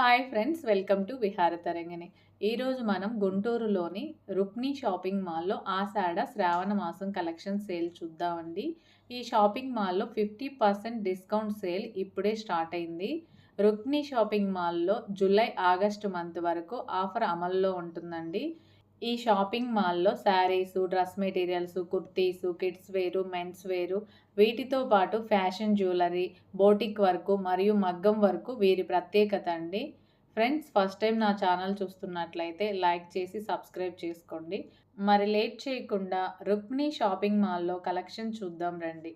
Hi friends, welcome to విహార తరంగిణి. ఈరోజు మనం గుంటూరులోని రుక్ని షాపింగ్ మాల్లో ఆషాఢ శ్రావణ మాసం కలెక్షన్ సేల్ చూద్దామండి. ఈ షాపింగ్ మాల్లో 50% డిస్కౌంట్ సేల్ ఇప్పుడే స్టార్ట్ అయింది. రుక్ని షాపింగ్ మాల్లో జూలై ఆగస్టు మంత్ వరకు ఆఫర్ అమల్లో ఉంటుందండి. ఈ షాపింగ్ మాల్లో saris, dress materials, kurtis, kids వేరు, మెన్స్ వేరు, వీటితో పాటు ఫ్యాషన్ జ్యువెలరీ, బోటిక్ వర్కు మరియు మగ్గం వర్కు వీరి ప్రత్యేకత అండి. ఫ్రెండ్స్, ఫస్ట్ టైం నా ఛానల్ చూస్తున్నట్లయితే లైక్ చేసి సబ్స్క్రైబ్ చేసుకోండి. మరి లేట్ చేయకుండా రుక్మిణి షాపింగ్ మాల్లో కలెక్షన్ చూద్దాం రండి.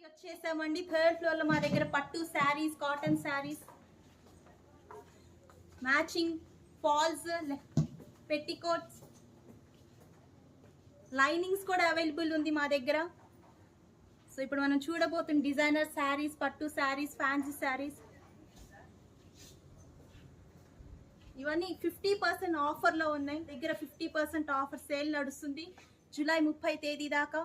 వచ్చేసామండి. థర్డ్ ఫ్లోర్ లో మా దగ్గర పట్టు saris, cotton saris, matching falls, petticoats, linings కూడా అవైలబుల్ ఉంది మా దగ్గర. సో ఇప్పుడు మనం చూడబోతున్న డిజైనర్ శారీస్, పట్టు శారీస్, ఫ్యాన్సీ శారీస్, ఇవన్నీ 50% ఆఫర్లో ఉన్నాయి. దగ్గర 50% ఆఫర్ సేల్ నడుస్తుంది జూలై 30 తేదీ దాకా.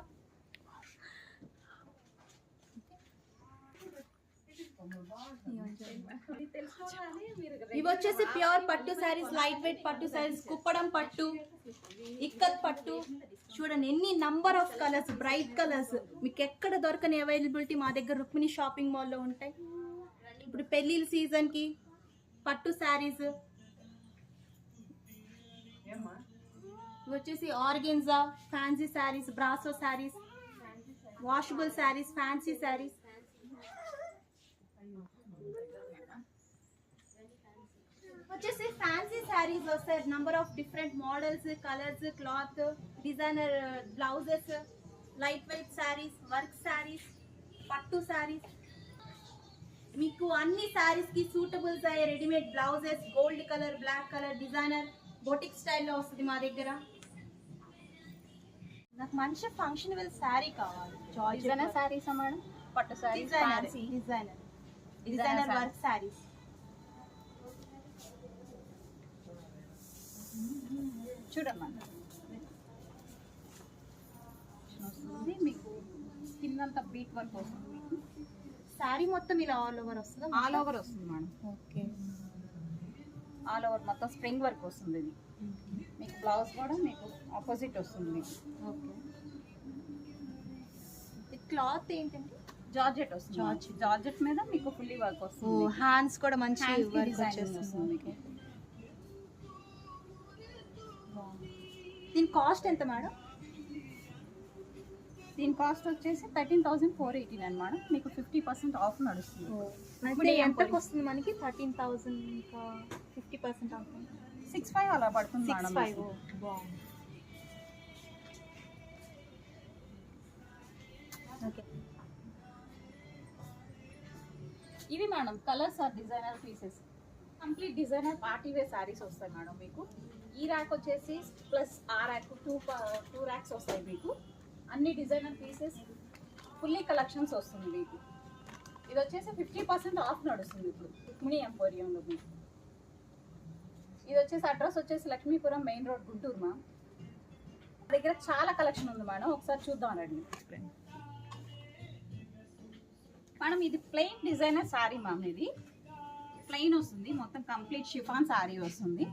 ఇవి వచ్చేసి ప్యూర్ పట్టు శారీస్, లైట్ వెయిట్ పట్టు శారీస్, కుప్పడం పట్టు, ఇక్కత్ పట్టు. చూడండి ఎన్ని number of colours, bright colours, మీకు ఎక్కడ దొరకని అవైలబిలిటీ మా దగ్గర రుక్మిణి షాపింగ్ మాల్లో ఉంటాయి. ఇప్పుడు పెళ్ళిళ్ళ సీజన్కి పట్టు శారీస్, ఇవి వచ్చేసి organza, fancy saris, brasso saris, washable saris, fancy saris. వచ్చేసి ఫ్యాన్సీ శారీస్ వస్తాయి. Number of different models, colours, cloth, designer blouses, light weight saris, work saris, పట్టు శారీస్, మీకు అన్ని శారీస్ కి సూటబుల్స్ అయ్యే readymade blouses, gold colour, black colour, designer boutique స్టైల్లో వస్తుంది మా దగ్గర. నాకు మంచి ఫంక్షన్ వేర్ శారీ కావాలి. డిజైనర్ శారీస్ మేడం, పట్టు శారీస్, డిజైనర్ వర్క్ శారీస్. చూడమ్మా, వస్తుంది మీకు కిందంతా బీట్ వర్క్ వస్తుంది. మీకు శారీ మొత్తం ఇలా ఆల్ ఓవర్ వస్తుంది. ఆల్ ఓవర్ వస్తుంది మేడం. ఓకే, ఆల్ ఓవర్ మొత్తం స్ప్రింగ్ వర్క్ వస్తుంది. ఇది మీకు బ్లౌజ్ కూడా మీకు ఆపోజిట్ వస్తుంది. మీకు ఓకే, ఈ క్లాత్ ఏంటంటే జార్జెట్ వస్తుంది. జార్జెట్ మీద మీకు ఫుల్లీ వర్క్ వస్తుంది. హ్యాండ్స్ కూడా మంచి Hands కి వర్క్ design వస్తుంది మీకు. దీని కాస్ట్ ఎంత మేడం? దీని కాస్ట్ వచ్చేసి 13,489 మేడం. మీకు 50% ఆఫ్ నడుస్తుంది. అంటే ఎంతకు వస్తుంది మనకి? 13,000 ఇంకా 50% ఆఫ్. 65 అలా పడుతుంది మేడం. 65. బాగుంది. ఓకే, ఇవి madam colours are designer pieces. Complete designer party wear saris వస్తాయి మేడం మీకు. ఈ ర్యాక్ వచ్చేసి ప్లస్ ఆ ర్యాక్ టూ ర్యాక్స్ వస్తాయి మీకు. అన్ని డిజైనర్ పీసెస్ ఫుల్లీ కలెక్షన్స్ వస్తుంది మీకు. ఇది వచ్చేసి 50% ఆఫ్ నడుస్తుంది ఇప్పుడు రుక్మిణి ఎంపోరియంలో మీకు. ఇది వచ్చేసి అడ్రస్ వచ్చేసి లక్ష్మీపురం మెయిన్ రోడ్, గుంటూరు మా దగ్గర చాలా కలెక్షన్ ఉంది మేడం. ఒకసారి చూద్దాం రండి మేడం. ఇది ప్లెయిన్ డిజైనర్ శారీ మ్యామ్. ఇది ప్లెయిన్ వస్తుంది, మొత్తం కంప్లీట్ షిఫాన్ శారీ వస్తుంది.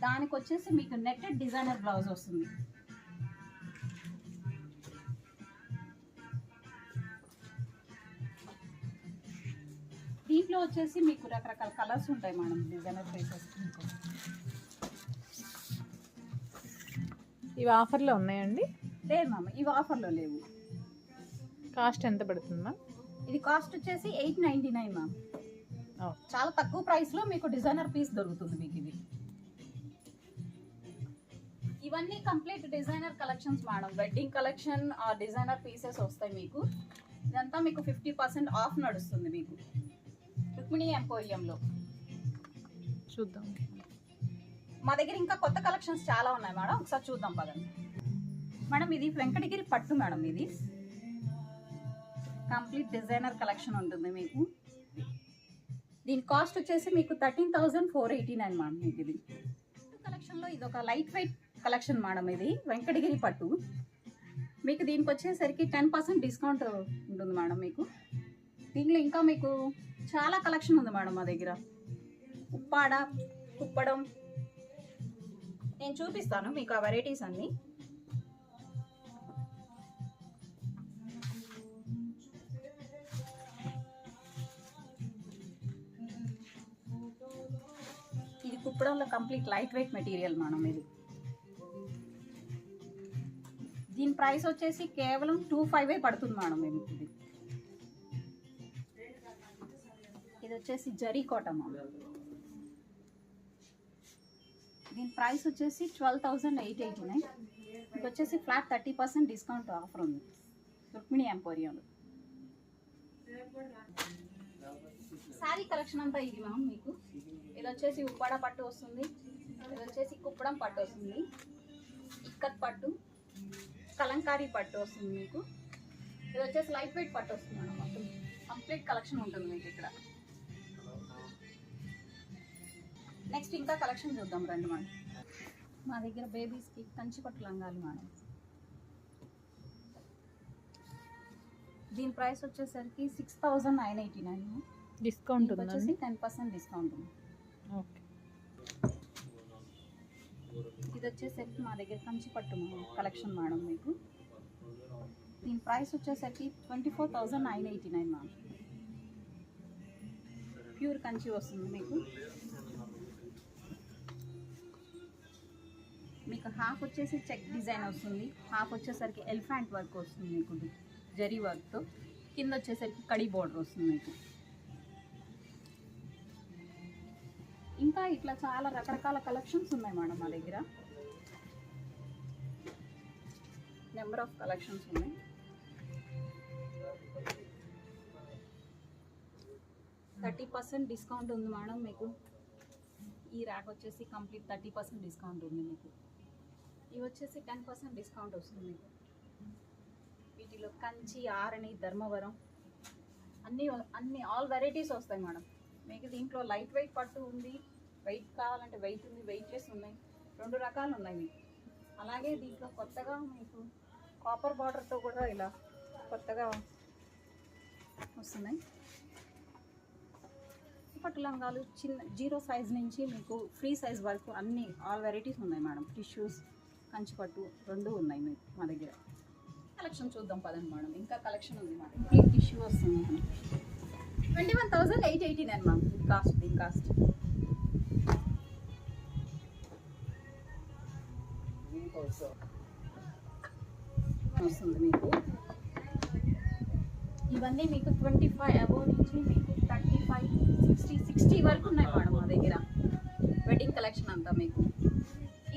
దానికి వచ్చేసి మీకు నెట్టెడ్ డిజైనర్ బ్లౌజ్ వస్తుంది. దీంట్లో వచ్చేసి మీకు రకరకాల కలర్స్ ఉంటాయి మేడం. డిజైనర్ పీసెస్ ఇవి ఆఫర్లో ఉన్నాయండి? లేదు మ్యామ్, ఇవి ఆఫర్లో లేవు. కాస్ట్ ఎంత పడుతుంది మ్యామ్? ఇది కాస్ట్ వచ్చేసి 899 మ్యామ్. చాలా తక్కువ ప్రైస్లో మీకు డిజైనర్ పీస్ దొరుకుతుంది మీకు. ఇది ఇవన్నీ complete designer collections madam. Wedding collection ఆ డిజైనర్ పీసెస్ వస్తాయి మీకు. ఇదంతా మీకు 50% ఆఫ్ నడుస్తుంది మీకు రుక్మిణి ఎంపోరియంలో. చూద్దాం మా దగ్గర ఇంకా కొత్త కలెక్షన్స్ చాలా ఉన్నాయి మేడం. ఒకసారి చూద్దాం పదండి మేడం. ఇది వెంకటగిరి పట్టు మేడం. ఇది కంప్లీట్ డిజైనర్ కలెక్షన్ ఉంటుంది మీకు. దీని కాస్ట్ వచ్చేసి మీకు 13,489 మేడం. మీకు ఇది కలెక్షన్లో ఇది ఒక లైట్ వెయిట్ కలెక్షన్ మేడం. ఇది వెంకటగిరి పట్టు. మీకు దీనికి వచ్చేసరికి 10% డిస్కౌంట్ ఉంటుంది మేడం మీకు. దీంట్లో ఇంకా మీకు చాలా కలెక్షన్ ఉంది మేడం మా దగ్గర. ఉప్పాడ, కుప్పడం, నేను చూపిస్తాను మీకు ఆ వెరైటీస్ అన్ని. ఇది కుప్పడంలో complete light weight material madam. దీని ప్రైస్ వచ్చేసి కేవలం 25 పడుతుంది మేడం. మేము ఇది వచ్చేసి జరీ కాటన్ మేడం. దీని ప్రైస్ వచ్చేసి 12,889. ఇది వచ్చేసి ఫ్లాట్ 30% డిస్కౌంట్ ఆఫర్ ఉంది రుక్మిణి ఎంపోరియంలో. శారీ కలెక్షన్ అంతా ఇది మ్యామ్. మీకు ఇది వచ్చేసి ఉప్పాడ పట్టు వస్తుంది, ఇది వచ్చేసి కుప్పడం పట్టు వస్తుంది, ఇక్కత్ పట్టు, కలంకారీ పట్టు వస్తుంది మీకు. ఇది వచ్చేసి లైట్ వెయిట్ పట్టు వస్తుంది మేడం. మొత్తం కంప్లీట్ కలెక్షన్ ఉంటుంది మీకు ఇక్కడ. నెక్స్ట్ ఇంకా కలెక్షన్ చూద్దాం రండి మేడం. మా దగ్గర బేబీస్కి కంచి పట్టు లంగాలు మేడం. దీని ప్రైస్ వచ్చేసరికి 6,989. డిస్కౌంట్ వచ్చేసి 10% డిస్కౌంట్ ఉంది. ఓకే. ఇది వచ్చేసరికి మా దగ్గర కంచి పట్టు కలెక్షన్ మేడం మీకు. దీని ప్రైస్ వచ్చేసరికి 24,989 మేడం. ప్యూర్ కంచి వస్తుంది మీకు. మీకు హాఫ్ వచ్చేసి చెక్ డిజైన్ వస్తుంది, హాఫ్ వచ్చేసరికి ఎలిఫెంట్ వర్క్ వస్తుంది మీకు జరీ వర్క్తో. కింద వచ్చేసరికి కడి బోర్డర్ వస్తుంది మీకు. ఇంకా ఇట్లా చాలా రకరకాల కలెక్షన్స్ ఉన్నాయి మేడం మా దగ్గర. నెంబర్ ఆఫ్ కలెక్షన్స్ ఉన్నాయి. %30 డిస్కౌంట్ ఉంది మేడం మీకు. ఈ ర్యాక్ వచ్చేసి కంప్లీట్ 30% డిస్కౌంట్ ఉంది మీకు. ఇవి వచ్చేసి 10% డిస్కౌంట్ వస్తుంది మీకు. వీటిలో కంచి, ఆరణి, ధర్మవరం అన్ని ఆల్ వెరైటీస్ వస్తాయి మేడం మీకు. దీంట్లో లైట్ వెయిట్ పట్టు ఉంది, వెయిట్ కావాలంటే వెయిట్ ఉంది, వెయిట్లెస్ ఉన్నాయి, 2 రకాలు ఉన్నాయి మీకు. అలాగే దీంట్లో కొత్తగా మీకు కాపర్ బార్డర్తో కూడా ఇలా కొత్తగా వస్తున్నాయి. పట్టు లంగాలు చిన్న 0 సైజ్ నుంచి మీకు ఫ్రీ సైజ్ వరకు అన్ని ఆల్ వెరైటీస్ ఉన్నాయి మేడం. టిష్యూస్, కంచి పట్టు 2 ఉన్నాయి మీకు మా దగ్గర. కలెక్షన్ చూద్దాం పదండి మేడం. ఇంకా కలెక్షన్ ఉంది మేడం. ఈ టిష్యూ వస్తుంది 21,889 మ్యామ్. దీని కాస్ట్ వస్తుంది మీకు. ఇవన్నీ మీకు 25 అబోవ్ నుంచి మీకు 35, 60 వరకు ఉన్నాయి మేడం మా దగ్గర. వెడ్డింగ్ కలెక్షన్ అంతా మీకు.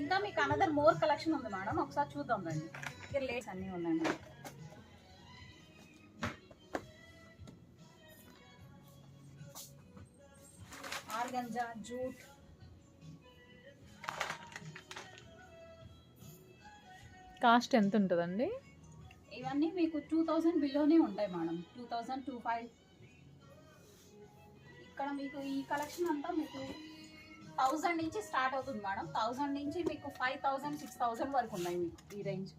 ఇంకా మీకు అనదర్ మోర్ కలెక్షన్ ఉంది మేడం, ఒకసారి చూద్దాం రండి. ఇక్కడ లేట్స్ అన్నీ ఉన్నాయి మేడం. ఆర్గంజా, జూట్, కాస్ట్ ఎంత ఉంటుందండి? ఇవన్నీ మీకు 2,000 బిలోనే ఉంటాయి మేడం. 2,025. ఇక్కడ మీకు ఈ కలెక్షన్ అంతా మీకు 1,000 నుంచి స్టార్ట్ అవుతుంది మేడం. 1,000 నుంచి మీకు 5,000, 6,000 వరకు ఉన్నాయి మీకు ఈ రేంజ్.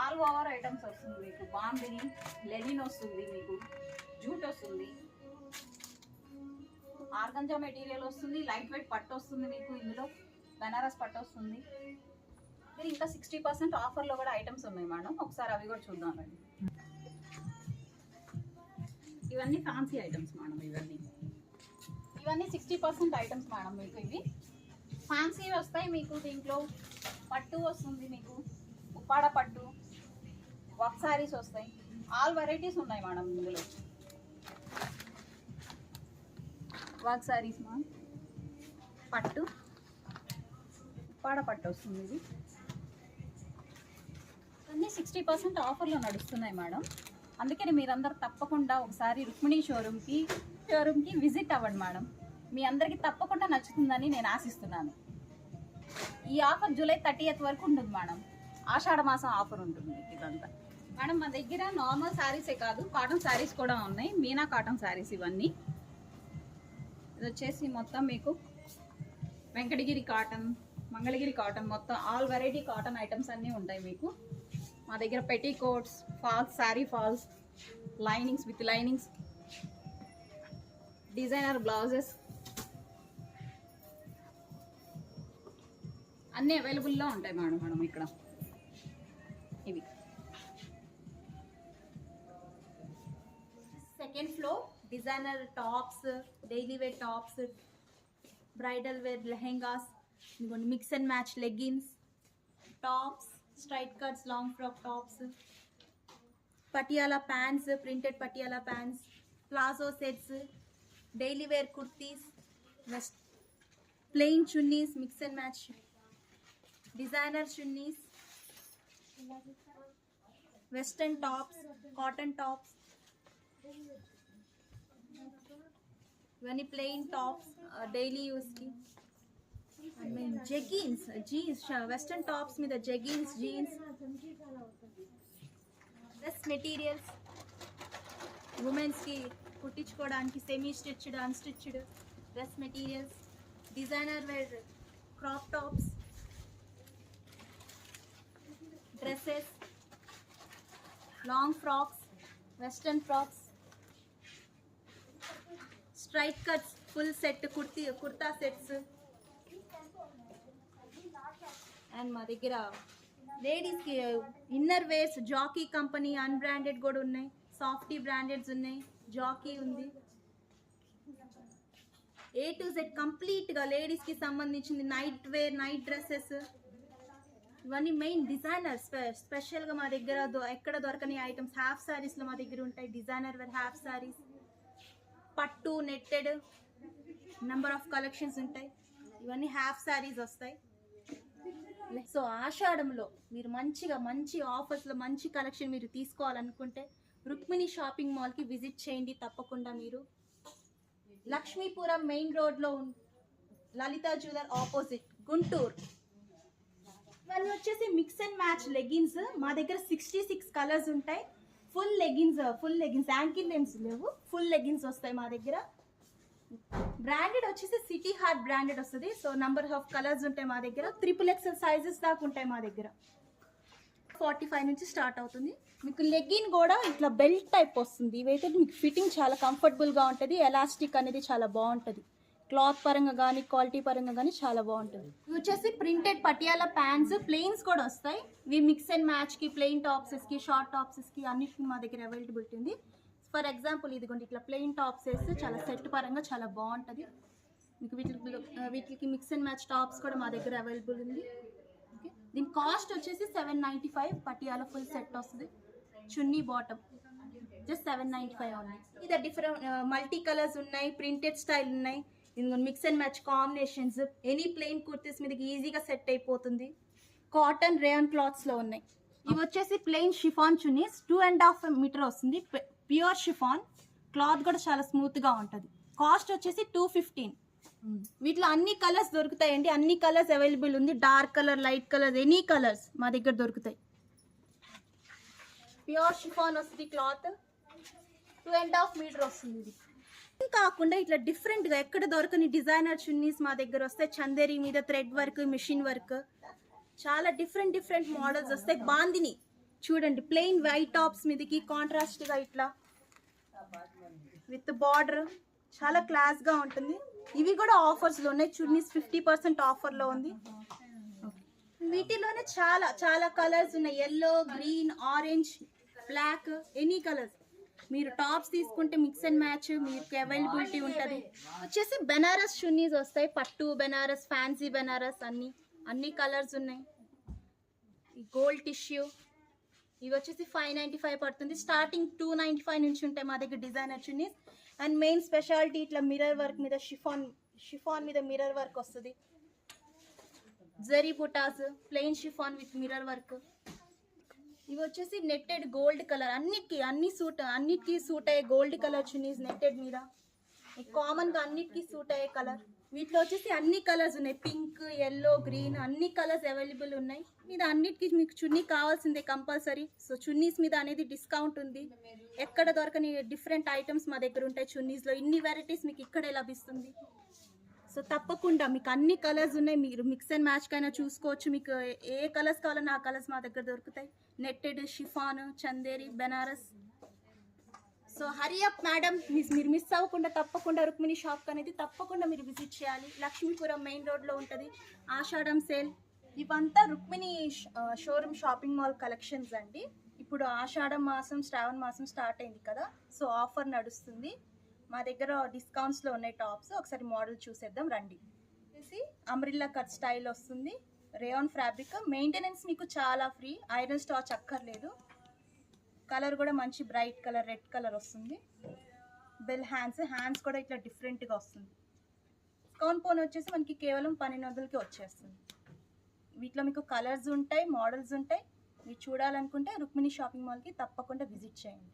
ఆల్ ఓవర్ ఐటమ్స్ వస్తుంది మీకు. బాందిని, లెనిన్ వస్తుంది మీకు, జూట్ వస్తుంది, ఆర్గంజా మెటీరియల్ వస్తుంది, లైట్ వెయిట్ పట్టు వస్తుంది మీకు. ఇందులో బనారస్ పట్టు వస్తుంది. ఇంకా 60% ఆఫర్లో కూడా ఐటమ్స్ ఉన్నాయి మేడం. ఒకసారి అవి కూడా చూద్దాం రండి. ఇవన్నీ ఫ్యాన్సీ ఐటమ్స్ మేడం. ఇవన్నీ 60% ఐటమ్స్ మేడం మీకు. ఇవి ఫ్యాన్సీ వస్తాయి మీకు. దీంట్లో పట్టు వస్తుంది మీకు, ఉప్పాడ పట్టు, వర్క్ శారీస్ వస్తాయి. ఆల్ వెరైటీస్ ఉన్నాయి మేడం ఇందులో. వర్క్ శారీస్ మా పట్టు, ఉప్పాడ పట్టు వస్తుంది. ఇది అన్నీ 60% ఆఫర్లో నడుస్తున్నాయి మేడం. అందుకని మీరందరూ తప్పకుండా ఒకసారి రుక్మిణి షోరూమ్కి విజిట్ అవ్వండి మేడం. మీ అందరికీ తప్పకుండా నచ్చుతుందని నేను ఆశిస్తున్నాను. ఈ ఆఫర్ జూలై 30th వరకు ఉంటుంది మేడం. ఆషాఢ మాసం ఆఫర్ ఉంటుంది ఇదంతా మేడం. మా దగ్గర నార్మల్ శారీసే కాదు, కాటన్ శారీస్ కూడా ఉన్నాయి. మీనా కాటన్ శారీస్ ఇవన్నీ. ఇది వచ్చేసి మొత్తం మీకు వెంకటగిరి కాటన్, మంగళగిరి కాటన్, మొత్తం ఆల్ వెరైటీ కాటన్ ఐటమ్స్ అన్నీ ఉంటాయి మీకు మా దగ్గర. Petticoats, falls, sari falls, linings with linings, designer blouses, అన్నీ అవైలబుల్లో ఉంటాయి మేడం ఇక్కడ. ఇవి second floor designer tops, daily wear tops, bridal wear lehengas, ఇదిగోండి mix and match leggings, tops, straight cuts, long frock tops, Patiala pants, printed Patiala pants, palazzo sets, daily wear kurtis, west plain chunnis, mix and match designer chunnis, western tops, cotton tops, ఇవన్నీ plain tops daily యూస్కి. Jeggings, jeans, western tops మీద jeggings, jeans, dress materials, ఉమెన్స్కి కుట్టించుకోవడానికి semi stitched, unstitched dress materials, designer wear crop tops, dresses, long frocks, western frocks, straight cuts, full set kurta sets. And మా దగ్గర లేడీస్కి inner wears, Jockey company unbranded కూడా ఉన్నాయి, softy బ్రాండెడ్స్ ఉన్నాయి, Jackie ఉంది. A to Z కంప్లీట్గా లేడీస్కి సంబంధించింది నైట్ వేర్, నైట్ డ్రెస్సెస్, ఇవన్నీ మెయిన్ డిజైనర్ స్పెషల్గా మా దగ్గర ఎక్కడ దొరకని ఐటమ్స్. హాఫ్ శారీస్లో మా దగ్గర ఉంటాయి, డిజైనర్ వేర్ హాఫ్ శారీస్, పట్టు, నెట్టెడ్, నెంబర్ ఆఫ్ కలెక్షన్స్ ఉంటాయి. ఇవన్నీ హాఫ్ శారీస్ వస్తాయి. సో ఆషాఢంలో మీరు మంచి ఆఫర్స్లో మంచి కలెక్షన్ మీరు తీసుకోవాలనుకుంటే రుక్మిణి షాపింగ్ మాల్కి విజిట్ చేయండి తప్పకుండా. మీరు లక్ష్మీపురం మెయిన్ రోడ్లో లలిత జ్యువెలర్ ఆపోజిట్, గుంటూరు. ఇవన్నీ వచ్చేసి మిక్స్ అండ్ మ్యాచ్ లెగిన్స్. మా దగ్గర 66 కలర్స్ ఉంటాయి. ఫుల్ లెగిన్స్ యాంకిల్ లెన్స్ లేవు, ఫుల్ లెగిన్స్ వస్తాయి మా దగ్గర. బ్రాండెడ్ వచ్చేసి సిటీ హార్ట్ బ్రాండెడ్ వస్తుంది. సో నంబర్ ఆఫ్ కలర్స్ ఉంటాయి మా దగ్గర. XXL సైజెస్ దాకా ఉంటాయి మా దగ్గర. 45 నుంచి స్టార్ట్ అవుతుంది. మీకు లెగ్గిన్ కూడా ఇట్లా బెల్ట్ టైప్ వస్తుంది. ఇవైతే మీకు ఫిట్టింగ్ చాలా కంఫర్టబుల్గా ఉంటుంది. ఎలాస్టిక్ అనేది చాలా బాగుంటుంది. క్లాత్ పరంగా కానీ క్వాలిటీ పరంగా కానీ చాలా బాగుంటుంది. ఇవి వచ్చేసి ప్రింటెడ్ పటియాలా ప్యాంట్స్, ప్లెయిన్స్ కూడా వస్తాయి. ఇవి మిక్స్ అండ్ మ్యాచ్కి, ప్లెయిన్ టాప్సెస్కి, షార్ట్ టాప్సెస్కి అన్నిటికీ మా దగ్గర అవైలబిలిటీ ఉంది. ఫర్ ఎగ్జాంపుల్ ఇదిగోండి ఇట్లా ప్లెయిన్ టాప్స్ వేస్తే చాలా సెట్ పరంగా చాలా బాగుంటుంది. మీకు వీటికి మిక్స్ అండ్ మ్యాచ్ టాప్స్ కూడా మా దగ్గర అవైలబుల్ ఉంది. ఓకే, దీని కాస్ట్ వచ్చేసి 795. పటియాలా ఫుల్ సెట్ వస్తుంది. చున్నీ బాటమ్ జస్ట్ 795 ఓన్లీ. ఇది డిఫరెంట్ మల్టీ కలర్స్ ఉన్నాయి, ప్రింటెడ్ స్టైల్ ఉన్నాయి. ఇందులో mix and match combinations, any plain kurtis మీదకి ఈజీగా సెట్ అయిపోతుంది. కాటన్ రేయాన్ క్లాత్స్లో ఉన్నాయి. ఇవి వచ్చేసి ప్లెయిన్ షిఫాన్ చున్నీస్, 2.5 మీటర్ వస్తుంది. ప్యూర్ షిఫాన్ క్లాత్ కూడా చాలా స్మూత్గా ఉంటుంది. కాస్ట్ వచ్చేసి 215. వీటిలో అన్ని కలర్స్ దొరుకుతాయండి. అన్ని కలర్స్ అవైలబుల్ ఉంది. Dark colour, light colour, any colours మా దగ్గర దొరుకుతాయి. ప్యూర్ షిఫాన్ వస్తుంది. క్లాత్ 2.5 మీటర్ వస్తుంది. ఇది కాకుండా ఇట్లా డిఫరెంట్గా ఎక్కడ దొరకని డిజైనర్ చున్నీస్ మా దగ్గర వస్తాయి. చందేరి మీద థ్రెడ్ వర్క్, మిషన్ వర్క్, చాలా డిఫరెంట్ మోడల్స్ వస్తాయి. బాందిని చూడండి, ప్లెయిన్ వైట్ టాప్స్ మీదకి కాంట్రాస్ట్గా ఇట్లా విత్ బార్డర్, చాలా క్లాస్గా ఉంటుంది. ఇవి కూడా ఆఫర్స్లో ఉన్నాయి. చున్నీస్ 50% ఆఫర్లో ఉంది. వీటిలోనే చాలా కలర్స్ ఉన్నాయి. Yellow, green, orange, black, any colours. మీరు టాప్స్ తీసుకుంటే మిక్స్ అండ్ మ్యాచ్ మీకు అవైలబిలిటీ ఉంటుంది. వచ్చేసి బెనారస్ చున్నీస్ వస్తాయి. పట్టు బెనారస్, ఫ్యాన్సీ బెనారస్, అన్ని కలర్స్ ఉన్నాయి. గోల్డ్ టిష్యూ ఇవి వచ్చేసి 595 పడుతుంది. స్టార్టింగ్ 295 నుంచి ఉంటాయి మా దగ్గర designer chunnis. And main speciality ఇట్లా మిర్రర్ వర్క్ మీద షిఫాన్ మీద మిర్రర్ వర్క్ వస్తుంది. జరీ బుటాస్, plain chiffon with mirror work. ఇవి వచ్చేసి నెట్టెడ్ గోల్డ్ కలర్, అన్నిటికీ సూట్ అయ్యే గోల్డ్ కలర్ చున్నీస్ నెట్టెడ్ మీద. కామన్గా అన్నిటికీ సూట్ అయ్యే కలర్. వీటిలో వచ్చేసి అన్ని కలర్స్ ఉన్నాయి. పింక్, ఎల్లో, గ్రీన్, అన్ని కలర్స్ అవైలబుల్ ఉన్నాయి. మీద అన్నిటికీ మీకు చున్నీ కావాల్సిందే కంపల్సరీ. సో చున్నీస్ మీద అనేది డిస్కౌంట్ ఉంది. ఎక్కడ దొరకని డిఫరెంట్ ఐటమ్స్ మా దగ్గర ఉంటాయి. చున్నీస్లో ఇన్ని వెరైటీస్ మీకు ఇక్కడే లభిస్తుంది. సో తప్పకుండా మీకు అన్ని కలర్స్ ఉన్నాయి. మీరు మిక్స్ అండ్ మ్యాచ్ కైనా చూసుకోవచ్చు. మీకు ఏ కలర్స్ కావాలన్నా ఆ కలర్స్ మా దగ్గర దొరుకుతాయి. Netted, chiffon, Chanderi, Banaras. So hurry up madam, మీరు మిస్ అవ్వకుండా తప్పకుండా రుక్మిణి షాప్ అనేది తప్పకుండా మీరు విజిట్ చేయాలి. లక్ష్మీపురం మెయిన్ రోడ్లో ఉంటుంది. ఆషాఢం సేల్ ఇవంతా Rukmini showroom shopping mall collections అండి. ఇప్పుడు ఆషాఢ మాసం శ్రావణ మాసం స్టార్ట్ అయింది కదా, సో ఆఫర్ నడుస్తుంది. మా దగ్గర డిస్కౌంట్స్లో ఉన్నాయి టాప్స్. ఒకసారి మోడల్ చూసేద్దాం రండి. వచ్చేసి అంబ్రిల్లా కట్ స్టైల్ వస్తుంది, రేయాన్ ఫ్యాబ్రిక్. మెయింటెనెన్స్ మీకు చాలా ఫ్రీ, ఐరన్ స్టాచ్ అక్కర్లేదు. కలర్ కూడా మంచి బ్రైట్ కలర్ రెడ్ కలర్ వస్తుంది. బెల్ హ్యాండ్స్ కూడా ఇట్లా డిఫరెంట్గా వస్తుంది. డిస్కౌంట్ పోన్ వచ్చేసి మనకి కేవలం 1200కి వచ్చేస్తుంది. వీటిలో మీకు కలర్స్ ఉంటాయి, మోడల్స్ ఉంటాయి. మీరు చూడాలనుకుంటే రుక్మిణి షాపింగ్ మాల్కి తప్పకుండా విజిట్ చేయండి.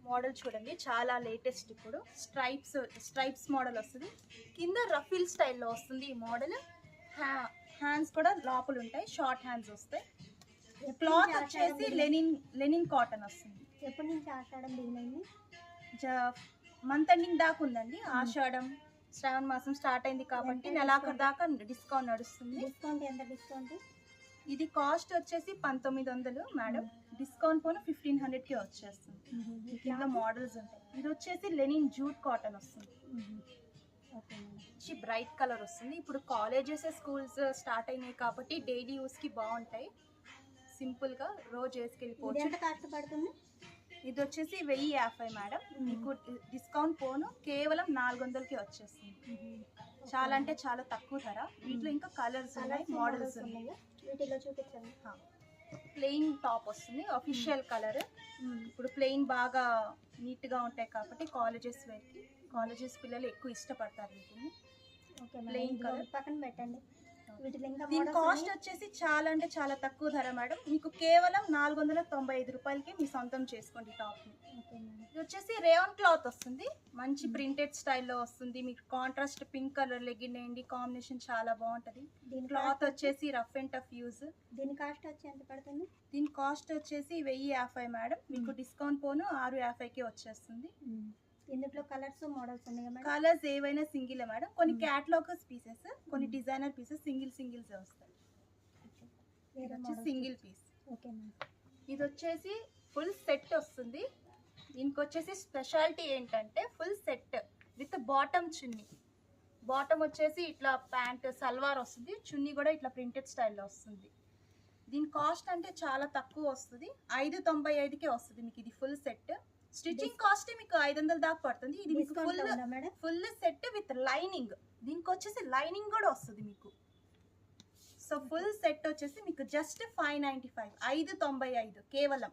మోడల్ చూడండి, చాలా లేటెస్ట్. ఇప్పుడు స్ట్రైప్స్ మోడల్ వస్తుంది, కింద రఫిల్ స్టైల్లో వస్తుంది ఈ మోడల్. హ్యాండ్స్ కూడా లోపల ఉంటాయి, షార్ట్ హ్యాండ్స్ వస్తాయి. క్లాత్ వచ్చేసి లెనిన్ కాటన్ వస్తుంది. ఎప్పటి నుంచి ఆషాఢం బిగినైంది? మంత్ ఎండింగ్ దాకా ఉందండి. ఆషాఢం శ్రావణ మాసం స్టార్ట్ అయింది కాబట్టి నెలాఖరు దాకా డిస్కౌంట్ నడుస్తుంది. డిస్కౌంట్ ఎంత డిస్కౌంట్? ఇది కాస్ట్ వచ్చేసి 1900 మేడం. డిస్కౌంట్ పోను 1500కి వచ్చేస్తుంది. కింద మోడల్స్ ఉంటాయి. ఇది వచ్చేసి లెనిన్ జూట్ కాటన్ వస్తుంది, మంచి బ్రైట్ కలర్ వస్తుంది. ఇప్పుడు కాలేజెస్ స్కూల్స్ స్టార్ట్ అయినాయి కాబట్టి డైలీ యూస్కి బాగుంటాయి. సింపుల్గా రోజు వేసుకెళ్ళిపోవచ్చు. ఎంత కాస్ట్ పడుతుంది? ఇది వచ్చేసి 1050 మేడం. మీకు డిస్కౌంట్ పోను కేవలం 400కి వచ్చేస్తుంది. చాలా అంటే చాలా తక్కువ ధర. వీటిలో ఇంకా కలర్స్ ఉన్నాయి, మోడల్స్ ఉన్నాయి. వీటిలో చూపించండి. ప్లెయిన్ టాప్ వస్తుంది, అఫీషియల్ కలర్. ఇప్పుడు ప్లెయిన్ బాగా నీట్గా ఉంటాయి కాబట్టి కాలేజెస్ పిల్లలు ఎక్కువ ఇష్టపడతారు వీటిని. ప్లెయిన్ కలర్ పక్కన పెట్టండి. దీని కాస్ట్ వచ్చేసి చాలా అంటే చాలా తక్కువ ధర మేడం. మీకు కేవలం 495 రూపాయలకి మీ సొంతం చేసుకోండి టాప్ ని. ఇది వచ్చేసి రేయాన్ క్లాత్ వస్తుంది, మంచి ప్రింటెడ్ స్టైల్లో వస్తుంది. మీకు కాంట్రాస్ట్ పింక్ కలర్ లెగిన్ వేయండి, కాంబినేషన్ చాలా బాగుంటది. క్లాత్ వచ్చేసి రఫ్ అండ్ టఫ్ యూజ్. దీని కాస్ట్ వచ్చి ఎంత పడుతుంది? దీని కాస్ట్ వచ్చేసి 1050 మేడం. మీకు డిస్కౌంట్ పోను 650కి వచ్చేస్తుంది. ఇందులో కలర్స్ మోడల్స్ ఉన్నాయి మేడం. కలర్స్ ఏవైనా సింగిల్ మేడం. కొన్ని క్యాటలాగర్స్ పీసెస్, కొన్ని డిజైనర్ పీసెస్ సింగిల్స్ వస్తాయి. Single piece. Okay madam. ఇది వచ్చేసి ఫుల్ సెట్ వస్తుంది. దీనికి వచ్చేసి స్పెషాలిటీ ఏంటంటే full set with bottom chunni. Bottom వచ్చేసి ఇట్లా ప్యాంట్ సల్వార్ వస్తుంది, చున్నీ కూడా ఇట్లా ప్రింటెడ్ స్టైల్లో వస్తుంది. దీని కాస్ట్ అంటే చాలా తక్కువ వస్తుంది, 595కే వస్తుంది మీకు ఇది ఫుల్ సెట్. స్టిచ్చింగ్ కాస్ట్ మీకు 500 దాకా పడుతుంది. ఇది మీకు ఫుల్ సెట్ విత్ లైనింగ్. దీనికి వచ్చేసి లైనింగ్ కూడా వస్తుంది మీకు. సో ఫుల్ సెట్ వచ్చేసి మీకు జస్ట్ 595, 595 కేవలం.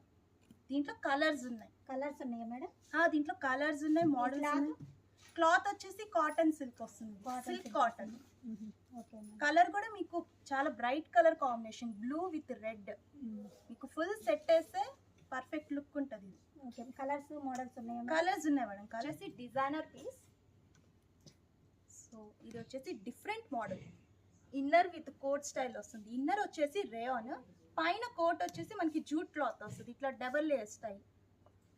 దీంట్లో కలర్స్ ఉన్నాయి. కలర్స్ ఉన్నాయా మేడం? దీంట్లో కలర్స్ ఉన్నాయి, మోడల్స్ ఉన్నాయి. క్లాత్ వచ్చేసి కాటన్ సిల్క్ వస్తుంది, సిల్క్ కాటన్. కలర్ కూడా మీకు చాలా bright colour combination, blue with red. మీకు ఫుల్ సెట్ వేస్తే పర్ఫెక్ట్ లుక్ ఉంటుంది. కలర్స్ మోడల్స్ ఉన్నాయా? కలర్స్ ఉన్నాయి madam. Colours designer piece. So ఇది వచ్చేసి different model, inner with coat style వస్తుంది. ఇన్నర్ వచ్చేసి రేయాన్, పైన కోట్ వచ్చేసి మనకి జూట్ క్లాత్ వస్తుంది, ఇట్లా డబల్ లేయర్ స్టైల్.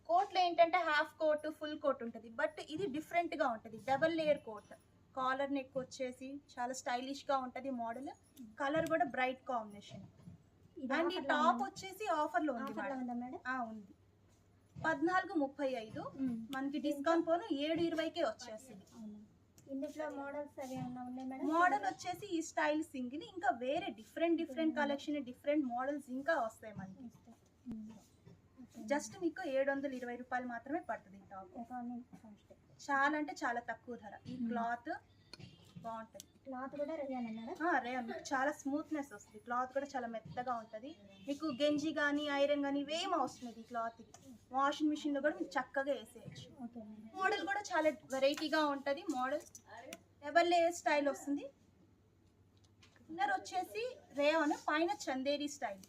కోట్లో ఏంటంటే హాఫ్ కోట్ ఫుల్ కోట్ ఉంటుంది, బట్ ఇది డిఫరెంట్గా ఉంటుంది, double layer coat. Collar neck వచ్చేసి చాలా స్టైలిష్గా ఉంటుంది మోడల్. కలర్ కూడా బ్రైట్ కాంబినేషన్. అండ్ ఈ టాప్ వచ్చేసి ఆఫర్లో ఉంది మేడం. ఉంది 1435. మనకి డిస్కౌంట్ పోను 720కే వచ్చేస్తుంది. ఇందులో మోడల్స్ అవి ఉన్నాయి మేడం. మోడల్ వచ్చేసి ఈ స్టైల్ సింగిల్, ఇంకా వేరే డిఫరెంట్ కలెక్షన్, డిఫరెంట్ మోడల్స్ ఇంకా వస్తాయి మనకి. జస్ట్ మీకు 720 రూపాయలు మాత్రమే పడుతుంది ఈ టాప్. చాలా అంటే చాలా తక్కువ ధర. ఈ క్లాత్ బాగుంటుంది. క్లాత్ కూడా రేయాన్ అన్నారా? రేయాన్ చాలా స్మూత్నెస్ వస్తుంది. క్లాత్ కూడా చాలా మెత్తగా ఉంటుంది. మీకు గంజి కానీ ఐరన్ కానీ ఇవేం అవసరం లేదు. ఈ క్లాత్ వాషింగ్ మిషన్లో కూడా మీకు చక్కగా వేసేయచ్చు. మోడల్ కూడా చాలా వెరైటీగా ఉంటుంది. మోడల్ డబల్ లేయర్ స్టైల్ వస్తుంది. ఇన్నర్ వచ్చేసి రేయాన్, పైన చందేరి స్టైల్.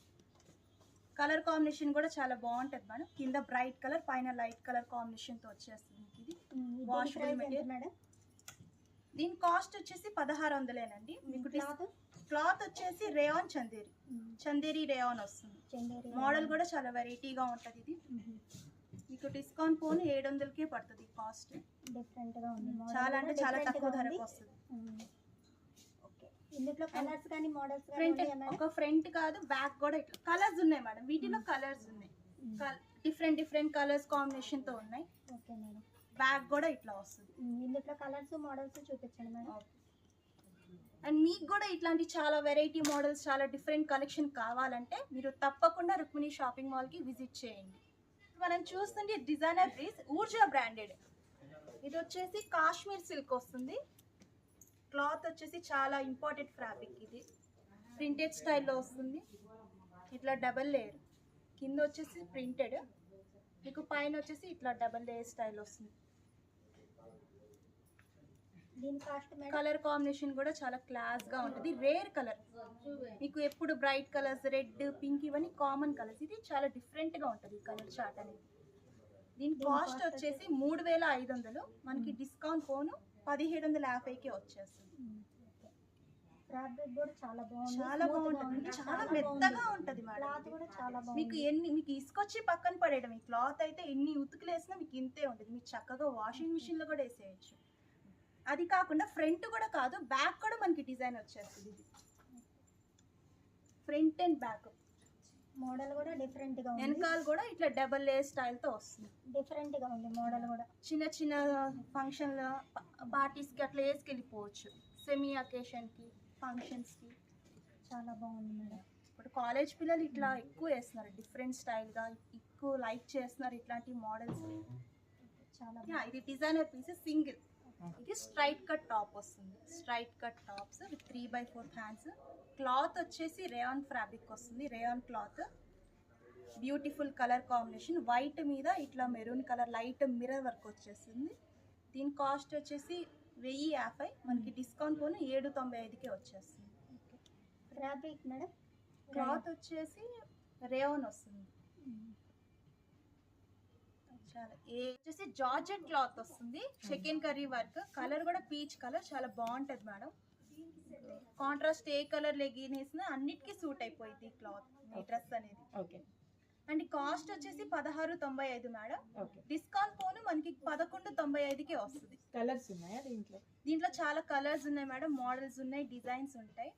కలర్ కాంబినేషన్ కూడా చాలా బాగుంటుంది మేడం. కింద బ్రైట్ కలర్, పైన లైట్ కలర్ కాంబినేషన్తో వచ్చేస్తుంది. ఇది వాషబుల్ మెటీరియల్ మేడం. దీని కాస్ట్ వచ్చేసి 1600 మీకు. క్లాత్ వచ్చేసి రేయాన్ చందేరి రేయాన్ వస్తుంది. మోడల్ కూడా చాలా వెరైటీగా ఉంటుంది. ఇది మీకు డిస్కౌంట్ పోను 700కే పడుతుంది కాస్ట్. డిఫరెంట్గా ఉంది, చాలా అంటే చాలా తక్కువ ధరకు వస్తుంది. ఇందులో కలర్స్ కానీ మోడల్స్ ఫ్రంట్ ఒక ఫ్రంట్ కాదు బ్యాక్ కూడా ఇట్లా కలర్స్ ఉన్నాయి మేడం. వీటిలో కలర్స్ ఉన్నాయి, డిఫరెంట్ కలర్స్ కాంబినేషన్ తో ఉన్నాయి. Okay madam. బ్యాక్ కూడా ఇట్లా వస్తుంది. ఇందులో కలర్స్ మోడల్స్ చూపించండి మేడం. అండ్ మీకు కూడా ఇట్లాంటి చాలా వెరైటీ మోడల్స్, చాలా డిఫరెంట్ కలెక్షన్ కావాలంటే మీరు తప్పకుండా రుక్మిణి షాపింగ్ మాల్కి విజిట్ చేయండి. మనం చూస్తుంది డిజైనర్ పీస్ ఊర్జా బ్రాండెడ్. ఇది వచ్చేసి కాశ్మీర్ సిల్క్ వస్తుంది. క్లాత్ వచ్చేసి చాలా ఇంపార్టెంట్ ఫ్యాబ్రిక్. ఇది ప్రింటెడ్ స్టైల్లో వస్తుంది. ఇట్లా డబల్ లేయర్, కింద వచ్చేసి ప్రింటెడ్, మీకు పైన వచ్చేసి ఇట్లా డబల్ లేయర్ స్టైల్ వస్తుంది. దీని కాస్ట్ మేడం? కలర్ కాంబినేషన్ కూడా చాలా క్లాస్గా ఉంటుంది. రేర్ కలర్, మీకు ఎప్పుడు బ్రైట్ కలర్స్, రెడ్, పింక్ ఇవన్నీ కామన్ కలర్స్. ఇది చాలా డిఫరెంట్గా ఉంటుంది ఈ కలర్ చార్ట్ అనేది. దీని కాస్ట్ వచ్చేసి 3500, మనకి డిస్కౌంట్ పోను 1750కి వచ్చేస్తుంది. ఫ్యాబ్రిక్ కూడా చాలా బాగుంది, చాలా బాగుంటుంది, చాలా మెత్తగా ఉంటుంది మేడం. క్లాత్ కూడా చాలా మీకు బాగుంది. మీకు తీసుకొచ్చి పక్కన పడేయడం. ఈ క్లాత్ అయితే ఎన్ని ఉతుకులు వేసినా మీకు ఇంతే ఉంటుంది. మీరు చక్కగా వాషింగ్ మిషన్లో కూడా వేసేయచ్చు. అది కాకుండా ఫ్రంట్ కూడా కాదు, బ్యాక్ కూడా మనకి డిజైన్ వచ్చేస్తుంది. ఇది ఫ్రంట్ అండ్ బ్యాక్, మోడల్ కూడా డిఫరెంట్ గా ఉంది. వెనకాల కూడా ఇట్లా డబల్ లేయర్ స్టైల్తో వస్తుంది. డిఫరెంట్ గా ఉంది మోడల్ కూడా. చిన్న చిన్న ఫంక్షన్లో, పార్టీస్కి అట్లా వేసుకెళ్ళిపోవచ్చు. సెమీ అకేషన్కి, ఫంక్షన్స్కి చాలా బాగుంది మేడం. ఇప్పుడు కాలేజ్ పిల్లలు ఇట్లా ఎక్కువ వేస్తున్నారు, డిఫరెంట్ స్టైల్గా ఎక్కువ లైక్ చేస్తున్నారు ఇట్లాంటి మోడల్స్. చాలా ఇది డిజైనర్ పీస్ సింగిల్. ఇది స్ట్రైట్ కట్ టాప్ వస్తుంది. Straight cut tops with 3/4 hands. Cloth వచ్చేసి రేయాన్ ఫ్యాబ్రిక్ వస్తుంది. Rayon cloth, beautiful colour combination. White మీద ఇట్లా maroon colour light mirror work వచ్చేస్తుంది. దీని కాస్ట్ వచ్చేసి 1050, మనకి డిస్కౌంట్ పోను 795కే వచ్చేస్తుంది. Fabric madam? క్లాత్ వచ్చేసి రేయాన్ వస్తుంది. చాలా వచ్చేసి జార్జెట్ క్లాత్ వస్తుంది. Chicken curry work. కలర్ కూడా పీచ్ కలర్, చాలా బాగుంటుంది మేడం. కాంట్రాస్ట్ ఏ కలర్ లెగిన్ వేసినా అన్నిటికీ సూట్ అయిపోయింది క్లాత్, ఈ డ్రెస్ అనేది. ఓకే. అండ్ కాస్ట్ వచ్చేసి 1695 మేడం. ఓకే. డిస్కౌంట్ పోను మనకి 1195కే వస్తుంది. కలర్స్ ఉన్నాయా దీంట్లో? దీంట్లో చాలా కలర్స్ ఉన్నాయి మేడం, మోడల్స్ ఉన్నాయి, డిజైన్స్ ఉంటాయి.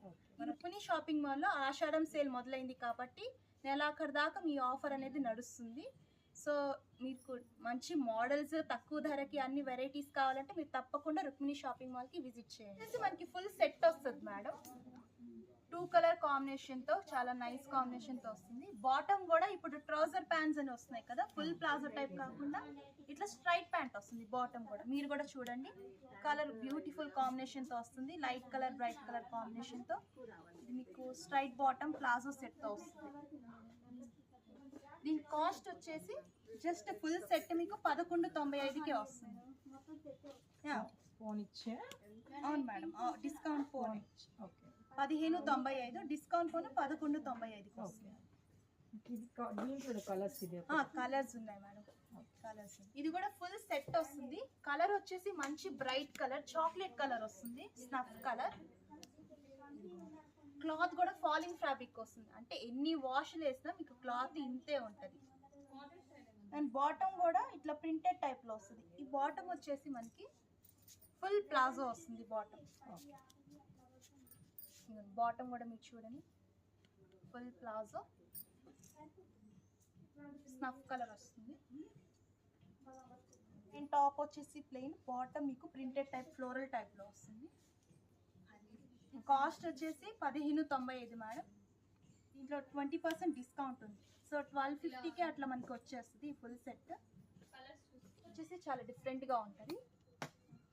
రుక్మిణి షాపింగ్ మాల్లో ఆషాఢం సేల్ మొదలైంది కాబట్టి నెలాఖరు దాకా మీ ఆఫర్ అనేది నడుస్తుంది. సో మీకు మంచి మోడల్స్, తక్కువ ధరకి అన్ని వెరైటీస్ కావాలంటే మీరు తప్పకుండా రుక్మిణి షాపింగ్ మాల్కి విజిట్ చేయండి. మనకి ఫుల్ సెట్ వస్తుంది మేడం. 2 కలర్ కాంబినేషన్తో, చాలా నైస్ కాంబినేషన్తో వస్తుంది. బాటమ్ కూడా ఇప్పుడు ట్రౌజర్ ప్యాంట్స్ అని వస్తున్నాయి కదా, ఫుల్ ప్లాజో టైప్ కాకుండా ఇట్లా స్ట్రైట్ ప్యాంట్ వస్తుంది. బాటమ్ కూడా మీరు కూడా చూడండి, కలర్ బ్యూటిఫుల్ కాంబినేషన్తో వస్తుంది. లైట్ కలర్, బ్రైట్ కలర్ కాంబినేషన్తో మీకు స్ట్రైట్ బాటమ్ ప్లాజో సెట్తో వస్తుంది. దీని కాస్ట్ వచ్చేసి జస్ట్ ఫుల్ సెట్ మీకు 1195కే వస్తుంది. ఫోన్ ఇచ్చా? అవును మేడం, డిస్కౌంట్ పోను ఓకే. 1595, డిస్కౌంట్ పోను 1195కి వస్తుంది. దీంట్లో కలర్స్ ఇది కలర్స్ ఉన్నాయి మేడం, కలర్స్. ఇది కూడా ఫుల్ సెట్ వస్తుంది. కలర్ వచ్చేసి మంచి బ్రైట్ కలర్, చాక్లెట్ కలర్ వస్తుంది, స్నఫ్ కలర్. క్లాత్ కూడా ఫాలింగ్ ఫ్యాబ్రిక్ వస్తుంది, అంటే ఎన్ని వాష్లు వేసినా మీకు క్లాత్ ఇంతే ఉంటుంది. అండ్ బాటమ్ కూడా ఇట్లా ప్రింటెడ్ టైప్లో వస్తుంది. ఈ బాటమ్ వచ్చేసి మనకి ఫుల్ ప్లాజో వస్తుంది. బాటమ్ కూడా మీరు చూడండి, ఫుల్ ప్లాజో స్నఫ్ కలర్ వస్తుంది. అండ్ టాప్ వచ్చేసి ప్లెయిన్, బాటమ్ మీకు ప్రింటెడ్ టైప్ ఫ్లోరల్ టైప్లో వస్తుంది. కాస్ట్ వచ్చేసి 1595 మేడం. దీంట్లో 20% డిస్కౌంట్ ఉంది. సో 1250కి అట్లా మనకి వచ్చేస్తుంది. ఈ ఫుల్ సెట్ వచ్చేసి చాలా డిఫరెంట్గా ఉంటుంది.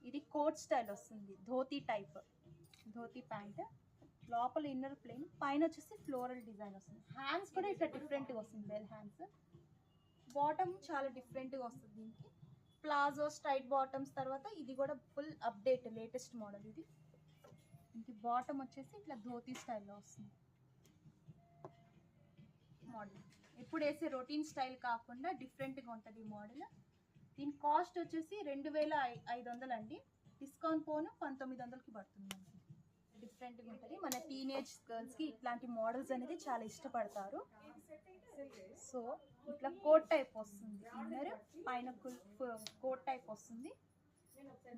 ఇది కోట్ స్టైల్ వస్తుంది, ధోతీ టైప్, ధోతీ ప్యాంట్. లోపల ఇన్నర్ ప్లెయిన్, పైన వచ్చేసి ఫ్లోరల్ డిజైన్ వస్తుంది. హ్యాండ్స్ కూడా ఇట్లా డిఫరెంట్గా వస్తుంది, బెల్ హ్యాండ్స్. బాటమ్ చాలా డిఫరెంట్గా వస్తుంది. దీనికి ప్లాజో స్ట్రైట్ బాటమ్స్ తర్వాత ఇది కూడా ఫుల్ అప్డేట్, లేటెస్ట్ మోడల్. ఇది ఇంక బాటమ్ వచ్చేసి ఇట్లా ధోతీ స్టైల్లో వస్తుంది మోడల్. ఎప్పుడు వేసే రొటీన్ స్టైల్ కాకుండా డిఫరెంట్గా ఉంటుంది ఈ మోడల్. దీని కాస్ట్ వచ్చేసి 2500 అండి. డిస్కౌంట్ పోను 1900కి పడుతుంది. డిఫరెంట్గా ఉంటుంది. మన టీనేజ్ గర్ల్స్కి ఇట్లాంటి మోడల్స్ అనేది చాలా ఇష్టపడతారు. సో ఇట్లా కోట్ టైప్ వస్తుంది, ఇన్నర్ పైన కోట్ టైప్ వస్తుంది.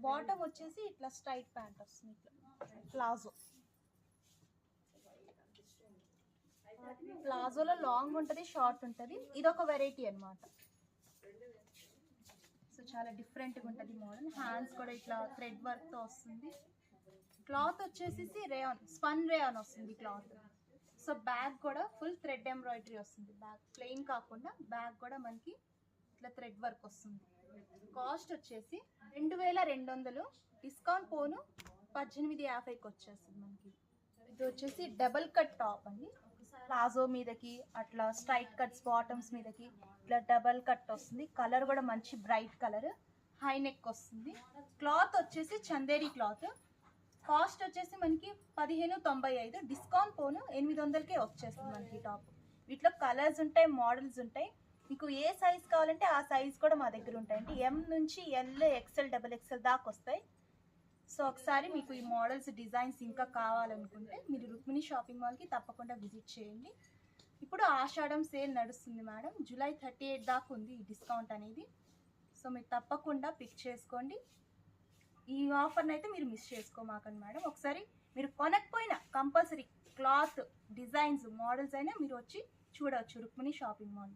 బాటమ్ వచ్చేసి ఇట్లా స్ట్రైట్ ప్యాంట్ వస్తుంది, ఇట్లా ప్లాజో. ప్లాజోలో లాంగ్ ఉంటుంది, షార్ట్ ఉంటుంది. ఇదొక వెరైటీ అన్నమాట. సో చాలా డిఫరెంట్గా ఉంటుంది మోడల్. హ్యాండ్స్ కూడా ఇట్లా థ్రెడ్ వర్క్తో వస్తుంది. క్లాత్ వచ్చేసి రేయాన్, స్పన్ రేయాన్ వస్తుంది క్లాత్. సో బ్యాగ్ కూడా ఫుల్ థ్రెడ్ ఎంబ్రాయిడరీ వస్తుంది. బ్యాగ్ ప్లెయిన్ కాకుండా బ్యాగ్ కూడా మనకి ఇట్లా థ్రెడ్ వర్క్ వస్తుంది. కాస్ట్ వచ్చేసి 2200, డిస్కౌంట్ పోను 1850కి వచ్చేస్తుంది మనకి. ఇది వచ్చేసి డబల్ కట్ టాప్ అండి. ప్లాజో మీదకి అట్లా స్ట్రైట్ కట్స్ బాటమ్స్ మీదకి ఇట్లా డబల్ కట్ వస్తుంది. కలర్ కూడా మంచి బ్రైట్ కలర్, హై నెక్ వస్తుంది. క్లాత్ వచ్చేసి చందేరి క్లాత్. కాస్ట్ వచ్చేసి మనకి 1595, డిస్కౌంట్ పోను 800కే వచ్చేస్తుంది మనకి టాప్. వీటిలో కలర్స్ ఉంటాయి, మోడల్స్ ఉంటాయి. మీకు ఏ సైజ్ కావాలంటే ఆ సైజ్ కూడా మా దగ్గర ఉంటాయండి. ఎం నుంచి ఎల్, ఎక్సెల్, డబుల్ ఎక్సెల్ దాకా వస్తాయి. సో ఒకసారి మీకు ఈ మోడల్స్ డిజైన్స్ ఇంకా కావాలనుకుంటే మీరు రుక్మిణి షాపింగ్ మాల్కి తప్పకుండా విజిట్ చేయండి. ఇప్పుడు ఆషాఢం సేల్ నడుస్తుంది మేడం, జూలై 38 దాకా ఉంది ఈ డిస్కౌంట్ అనేది. సో మీరు తప్పకుండా పిక్ చేసుకోండి. ఈ ఆఫర్ని అయితే మీరు మిస్ చేసుకోమాకండి మేడం. ఒకసారి మీరు కొనకపోయినా కంపల్సరీ క్లాత్, డిజైన్స్, మోడల్స్ అయినా మీరు వచ్చి చూడవచ్చు రుక్మిణి షాపింగ్ మాల్.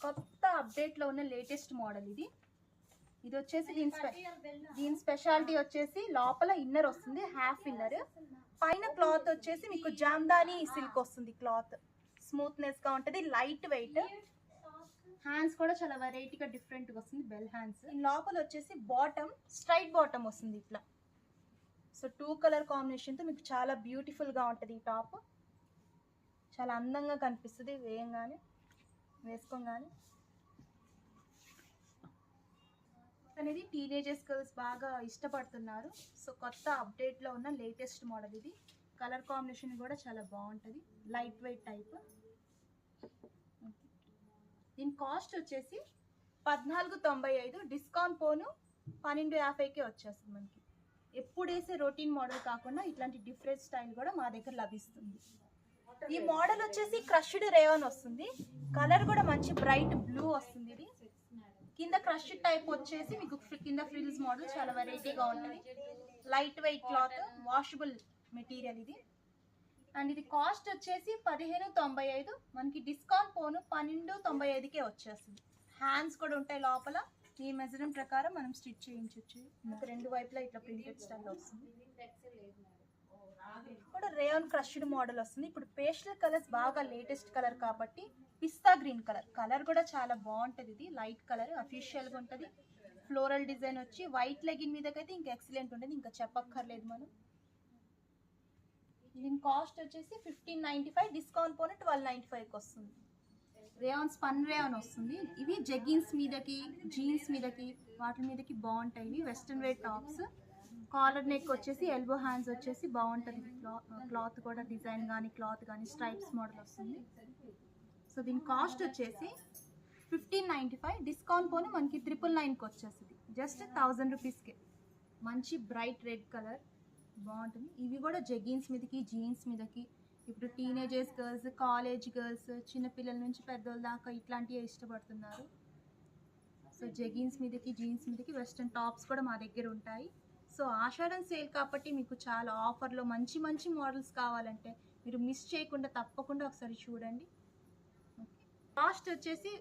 కొత్త అప్డేట్లో ఉన్న లేటెస్ట్ మోడల్ ఇది. ఇది వచ్చేసి దీని స్పెషాలిటీ వచ్చేసి లోపల ఇన్నర్ వస్తుంది, హాఫ్ ఇన్నర్. పైన క్లాత్ వచ్చేసి మీకు జామ్దాని సిల్క్ వస్తుంది. క్లాత్ స్మూత్నెస్ గా ఉంటుంది, లైట్ వెయిట్. హ్యాండ్స్ కూడా చాలా వెరైటీగా డిఫరెంట్గా వస్తుంది, బెల్ హ్యాండ్స్. లోపల వచ్చేసి బాటమ్ స్ట్రైట్ బాటమ్ వస్తుంది ఇట్లా. సో 2 కలర్ కాంబినేషన్తో మీకు చాలా బ్యూటిఫుల్గా ఉంటుంది ఈ టాప్. చాలా అందంగా కనిపిస్తుంది వేసుకోగానే. అనేది టీనేజర్స్ గర్ల్స్ బాగా ఇష్టపడుతున్నారు. సో కొత్త అప్డేట్లో ఉన్న లేటెస్ట్ మోడల్ ఇది. కలర్ కాంబినేషన్ కూడా చాలా బాగుంటుంది, లైట్ వెయిట్ టైప్. దీని కాస్ట్ వచ్చేసి 1495, డిస్కౌంట్ పోను 1250కే వచ్చేస్తుంది మనకి. ఎప్పుడు వేసే రొటీన్ మోడల్ కాకుండా ఇట్లాంటి డిఫరెంట్ స్టైల్ కూడా మా దగ్గర లభిస్తుంది. ఈ మోడల్ వచ్చేసి క్రష్డ్ రేయాన్ వస్తుంది. కలర్ కూడా మంచి బ్రైట్ బ్లూ వస్తుంది. ఇది కింద క్రష్డ్ టైప్ వచ్చేసి మీకు కింద ఫ్రిల్స్ మోడల్ చాలా వెరైటీగా ఉంటుంది. Light weight cloth, washable material ఇది. అండ్ ఇది కాస్ట్ వచ్చేసి 1595, మనకి డిస్కౌంట్ పోను 1295కే వచ్చేస్తుంది. హ్యాండ్స్ కూడా ఉంటాయి లోపల. ఈ మెజరింగ్ ప్రకారం మనం స్టిచ్ చేయించవచ్చు. ఇంకా 2 వైపులా ఇట్లా ప్రింటెడ్ స్టైల్ వస్తుంది. కూడా రేయాన్ క్రష్డ్ మోడల్ వస్తుంది. ఇప్పుడు పేస్టల్ కలర్స్ బాగా లేటెస్ట్ కలర్ కాబట్టి పిస్తా గ్రీన్ కలర్ కూడా చాలా బాగుంటుంది. ఇది లైట్ కలర్, అఫీషియల్గా ఉంటుంది. ఫ్లోరల్ డిజైన్ వచ్చి వైట్ లెగిన్ మీదకైతే ఇంకా ఎక్సలెంట్ ఉంటుంది, ఇంకా చెప్పక్కర్లేదు మనం. దీని కాస్ట్ వచ్చేసి 1595, డిస్కౌంట్ పోను 1295కి వస్తుంది. రేయాన్ స్పన్ రేయాన్ వస్తుంది. ఇవి జెగ్గిన్స్ మీదకి, జీన్స్ మీదకి, వాటి మీదకి బాగుంటాయి. ఇవి western wear tops. Collar neck వచ్చేసి ఎల్బో హ్యాండ్స్ వచ్చేసి బాగుంటుంది. క్లాత్ కూడా డిజైన్ కానీ క్లాత్ కానీ స్ట్రైప్స్ మోడల్ వస్తుంది. సో దీని కాస్ట్ వచ్చేసి 1595, డిస్కౌంట్ పోను మనకి 999కి వచ్చేస్తుంది. జస్ట్ 1000 రూపీస్కే. మంచి బ్రైట్ రెడ్ కలర్ బాగుంటుంది. ఇవి కూడా జెగ్గిన్స్ మీదకి, జీన్స్ మీదకి. ఇప్పుడు టీనేజర్స్ గర్ల్స్, కాలేజ్ గర్ల్స్, చిన్నపిల్లల నుంచి పెద్దోళ్ళ దాకా ఇట్లాంటివి ఇష్టపడుతున్నారు. సో జెగ్గిన్స్ మీదకి, జీన్స్ మీదకి వెస్ట్రన్ టాప్స్ కూడా మా దగ్గర ఉంటాయి. సో ఆషాఢం సేల్ కాబట్టి మీకు చాలా ఆఫర్లో మంచి మంచి మోడల్స్ కావాలంటే మీరు మిస్ చేయకుండా తప్పకుండా ఒకసారి చూడండి. కాస్ట్ వచ్చేసి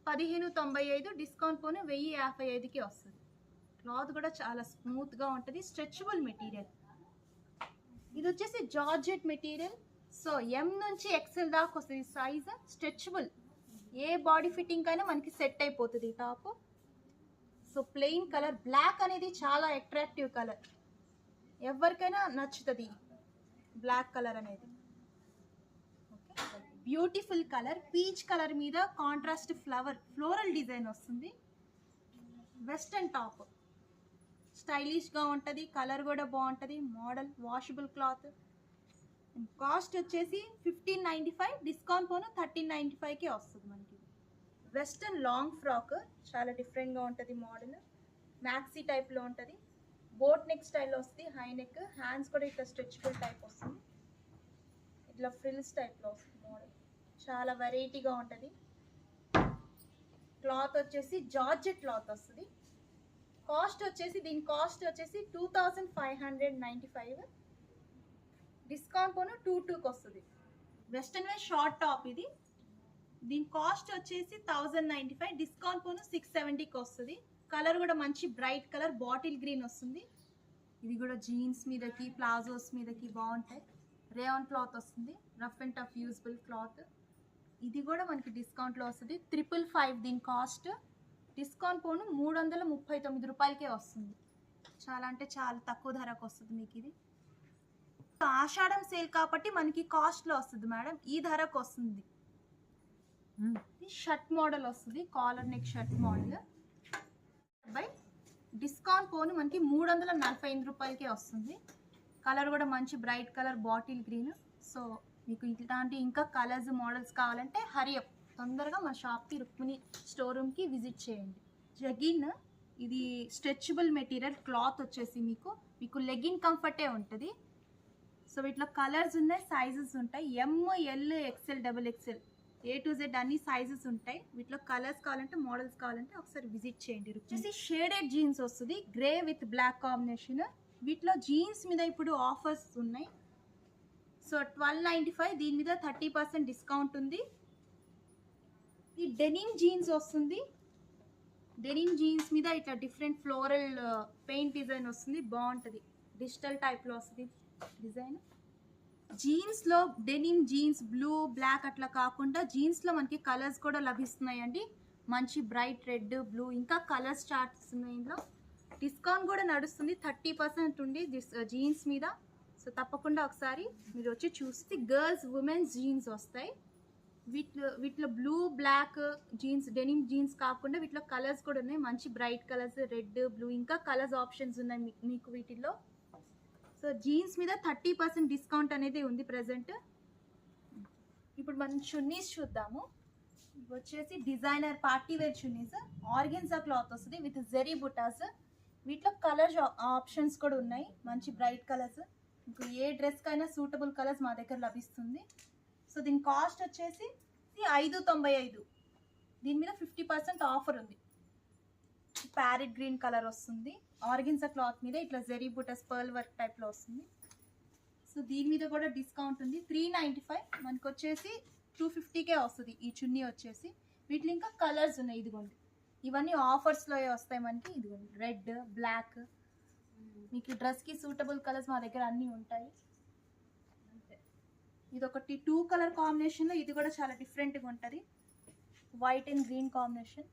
1595, డిస్కౌంట్ పోను 1055కి వస్తుంది. క్లాత్ కూడా చాలా స్మూత్గా ఉంటుంది, స్ట్రెచబుల్ మెటీరియల్. ఇది వచ్చేసి జార్జెట్ మెటీరియల్. సో ఎం నుంచి ఎక్సెల్ దాకా వస్తుంది సైజ్, స్ట్రెచబుల్. ఏ బాడీ ఫిట్టింగ్ అయినా మనకి సెట్ అయిపోతుంది ఈ top. So plain colour, black అనేది చాలా అట్రాక్టివ్ కలర్, ఎవరికైనా నచ్చుతుంది బ్లాక్ కలర్ అనేది. బ్యూటిఫుల్ కలర్, పీచ్ కలర్ మీద కాంట్రాస్ట్ ఫ్లోరల్ డిజైన్ వస్తుంది. వెస్టర్న్ టాప్ స్టైలిష్గా ఉంటుంది, కలర్ కూడా బాగుంటుంది. Model washable cloth. కాస్ట్ వచ్చేసి 1595, డిస్కౌంట్ పోను 1395కే వస్తుంది మనకి. వెస్టర్న్ లాంగ్ ఫ్రాక్ చాలా డిఫరెంట్గా ఉంటుంది. మోడల్ మ్యాక్సీ టైప్లో ఉంటుంది. బోట్ నెక్ స్టైల్లో వస్తుంది, హై నెక్. హ్యాండ్స్ కూడా ఇట్లా స్ట్రెచబుల్ టైప్ వస్తుంది, ఇట్లా ఫ్రిల్స్ టైప్లో వస్తుంది. మోడల్ చాలా వెరైటీగా ఉంటుంది. క్లాత్ వచ్చేసి జార్జెట్ క్లాత్ వస్తుంది. కాస్ట్ వచ్చేసి దీని కాస్ట్ వచ్చేసి 2595, డిస్కౌంట్ పోను 22కి వస్తుంది. వెస్టర్న్ వేర్ షార్ట్ టాప్ ఇది. దీని కాస్ట్ వచ్చేసి 1095, డిస్కౌంట్ పోను 670కి వస్తుంది. కలర్ కూడా మంచి బ్రైట్ కలర్, బాటిల్ గ్రీన్ వస్తుంది. ఇది కూడా జీన్స్ మీదకి ప్లాజోస్ మీదకి బాగుంటాయి. రేయాన్ క్లాత్ వస్తుంది, rough and tough usable cloth. ఇది కూడా మనకి డిస్కౌంట్లో వస్తుంది. 555 దీని కాస్ట్. డిస్కౌంట్ పోను 339 రూపాయలకే వస్తుంది. చాలా అంటే చాలా తక్కువ ధరకు వస్తుంది మీకు ఇది. ఆషాఢం సేల్ కాబట్టి మనకి కాస్ట్లో వస్తుంది మేడం, ఈ ధరకు వస్తుంది. షర్ట్ మోడల్ వస్తుంది, collar neck shirt model. By discount పోను మనకి 345 రూపాయలకే వస్తుంది. కలర్ కూడా మంచి bright colour bottle green. So మీకు ఇట్లాంటి ఇంకా కలర్స్ మోడల్స్ కావాలంటే హరియప్ తొందరగా మా షాప్కి రుక్మిణి స్టోర్ రూమ్కి విజిట్ చేయండి. జగిన్ ఇది స్ట్రెచబుల్ మెటీరియల్ క్లాత్ వచ్చేసి మీకు లెగిన్ కంఫర్టే ఉంటుంది. సో వీటిలో కలర్స్ ఉన్నాయి, సైజెస్ ఉంటాయి. ML XL XXL A to Z అన్ని సైజెస్ ఉంటాయి. వీటిలో కలర్స్ కావాలంటే మోడల్స్ కావాలంటే ఒకసారి విజిట్ చేయండి. వచ్చేసి షేడెడ్ జీన్స్ వస్తుంది, గ్రే విత్ బ్లాక్ కాంబినేషన్. వీటిలో జీన్స్ మీద ఇప్పుడు ఆఫర్స్ ఉన్నాయి. సో 1295, దీని మీద 30% డిస్కౌంట్ ఉంది. ఈ డెనిమ్ జీన్స్ వస్తుంది. డెనిమ్ జీన్స్ మీద ఇట్లా డిఫరెంట్ ఫ్లోరల్ పెయింట్ డిజైన్ వస్తుంది, బాగుంటుంది. డిజిటల్ టైప్లో వస్తుంది డిజైన్. జీన్స్లో డెనిమ్ జీన్స్ బ్లూ బ్లాక్ అట్లా కాకుండా జీన్స్లో మనకి కలర్స్ కూడా లభిస్తున్నాయండి. మంచి బ్రైట్ రెడ్ బ్లూ ఇంకా కలర్స్ చార్ట్స్ ఉన్నాయి. ఇందులో డిస్కౌంట్ కూడా నడుస్తుంది, 30% ఉంది జీన్స్ మీద. సో తప్పకుండా ఒకసారి మీరు వచ్చి చూస్తే గర్ల్స్ ఉమెన్స్ జీన్స్ వస్తాయి. వీటిలో blue black jeans denim jeans కాకుండా వీటిలో కలర్స్ కూడా ఉన్నాయి, మంచి బ్రైట్ కలర్స్ రెడ్ బ్లూ ఇంకా కలర్స్ ఆప్షన్స్ ఉన్నాయి మీకు వీటిల్లో. సో జీన్స్ మీద 30% డిస్కౌంట్ అనేది ఉంది ప్రజెంట్. ఇప్పుడు మనం చున్నీస్ చూద్దాము. ఇవి వచ్చేసి designer party wear chunnis, organza cloth వస్తుంది విత్ జెరీ బుటాస్. వీటిలో కలర్ ఆప్షన్స్ కూడా ఉన్నాయి, మంచి బ్రైట్ కలర్స్. మీకు ఏ డ్రెస్కైనా సూటబుల్ కలర్స్ మా దగ్గర లభిస్తుంది. సో దీని కాస్ట్ వచ్చేసి 595. దీని మీద 50% ఆఫర్ ఉంది. ప్యారెట్ గ్రీన్ కలర్ వస్తుంది, ఆర్గెన్జా క్లాత్ మీద ఇట్లా జెరీ బుటాస్ పర్ల్ వర్క్ టైప్లో వస్తుంది. సో దీని మీద కూడా డిస్కౌంట్ ఉంది. 395 మనకు వచ్చేసి 250కే వస్తుంది ఈ చున్నీ వచ్చేసి. వీటిలో ఇంకా కలర్స్ ఉన్నాయి, ఇదిగోండి ఇవన్నీ ఆఫర్స్లో వస్తాయి మనకి. ఇదిగోండి రెడ్ బ్లాక్, మీకు డ్రెస్కి సూటబుల్ కలర్స్ మా దగ్గర అన్నీ ఉంటాయి. ఇది ఒకటి 2 కలర్ కాంబినేషన్లో, ఇది కూడా చాలా డిఫరెంట్గా ఉంటుంది, వైట్ అండ్ గ్రీన్ కాంబినేషన్.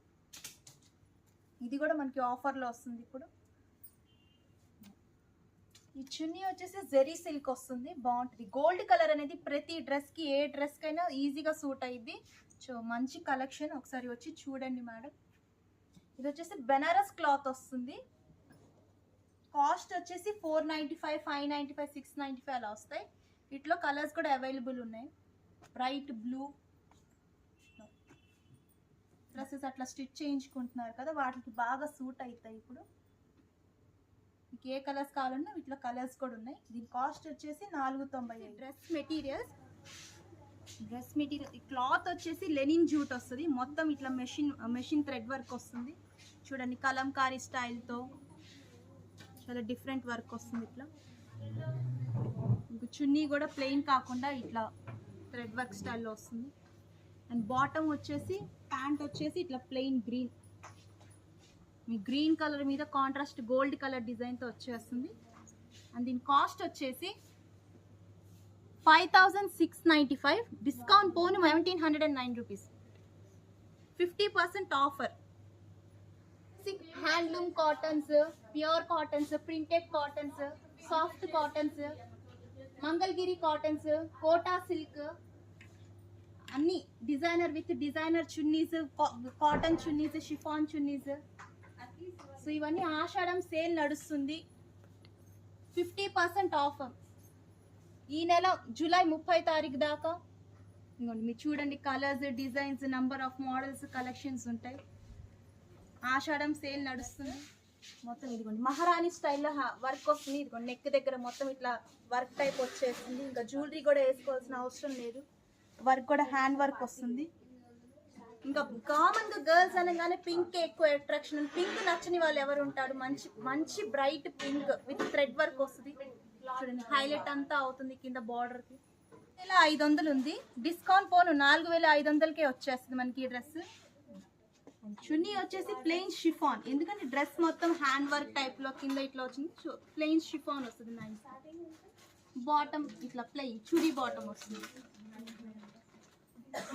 ఇది కూడా మనకి ఆఫర్లో వస్తుంది ఇప్పుడు. ఈ చున్నీ వచ్చేసి జెరీ సిల్క్ వస్తుంది, బాగుంటుంది. గోల్డ్ కలర్ అనేది ప్రతి డ్రెస్కి ఏ డ్రెస్కైనా ఈజీగా సూట్ అయ్యిద్ది. సో మంచి కలెక్షన్, ఒకసారి వచ్చి చూడండి మేడం. ఇది వచ్చేసి బెనారస్ క్లాత్ వస్తుంది. కాస్ట్ వచ్చేసి 495, 595, 695 అలా వస్తాయి. వీటిలో కలర్స్ కూడా అవైలబుల్ ఉన్నాయి. బ్రైట్ బ్లూ డ్రెస్సెస్ అట్లా స్టిచ్ చేయించుకుంటున్నారు కదా, వాటికి బాగా సూట్ అవుతాయి. ఇప్పుడు మీకు ఏ కలర్స్ కావాలన్నా వీటిలో కలర్స్ కూడా ఉన్నాయి. దీని కాస్ట్ వచ్చేసి 490. డ్రెస్ మెటీరియల్ ఈ క్లాత్ వచ్చేసి లెనిన్ జూట్ వస్తుంది, మొత్తం ఇట్లా మెషిన్ థ్రెడ్ వర్క్ వస్తుంది. చూడండి కలంకారీ స్టైల్తో చాలా డిఫరెంట్ వర్క్ వస్తుంది. ఇట్లా చున్నీ కూడా ప్లెయిన్ కాకుండా ఇట్లా థ్రెడ్ వర్క్ స్టైల్లో వస్తుంది. అండ్ బాటమ్ వచ్చేసి ప్యాంట్ వచ్చేసి ఇట్లా ప్లెయిన్ గ్రీన్, మీ గ్రీన్ కలర్ మీద కాంట్రాస్ట్ గోల్డ్ కలర్ డిజైన్తో వచ్చేస్తుంది. అండ్ దీని కాస్ట్ వచ్చేసి 5695. డిస్కౌంట్ పోను 1709 rupees, 50% offer. Handloom cottons, pure cottons, printed cottons, soft cottons, Mangalagiri cottons, Kota silk అన్ని designer with designer chunnis, cotton chunnis, chiffon chunnis. So ఇవన్నీ ఆషాఢం సేల్ నడుస్తుంది, 50% ఆఫర్ ఈ నెల జూలై 30 తారీఖు దాకా. ఇదిగోండి మీరు చూడండి colours designs number of models collections ఉంటాయి. ఆషాఢం సేల్ నడుస్తుంది మొత్తం. ఇదిగోండి మహారాణి స్టైల్లో వర్క్ వస్తుంది. ఇదిగోండి నెక్ దగ్గర మొత్తం ఇట్లా వర్క్ టైప్ వచ్చేస్తుంది. ఇంకా జ్యువెలరీ కూడా వేసుకోవాల్సిన అవసరం లేదు, వర్క్ కూడా హ్యాండ్ వర్క్ వస్తుంది. ఇంకా కామన్గా గర్ల్స్ అనగానే పింక్ ఎక్కువ అట్రాక్షన్. పింక్ నచ్చని వాళ్ళు ఎవరు ఉంటారు? మంచి bright pink with thread work వస్తుంది. చూడండి హైలైట్ అంతా అవుతుంది కింద బార్డర్కి. 4500 ఉంది, డిస్కౌంట్ పోను 4500కే వచ్చేస్తుంది మనకి ఈ డ్రెస్. చున్నీ వచ్చేసి ప్లెయిన్ షిఫాన్, ఎందుకంటే డ్రెస్ మొత్తం హ్యాండ్ వర్క్ టైప్ లో కింద ఇట్లా వచ్చింది. ప్లెయిన్ షిఫాన్ వస్తుంది. నైస్ బాటమ్ ఇట్లా ప్లెయిన్ చుడీ బాటమ్ వస్తుంది.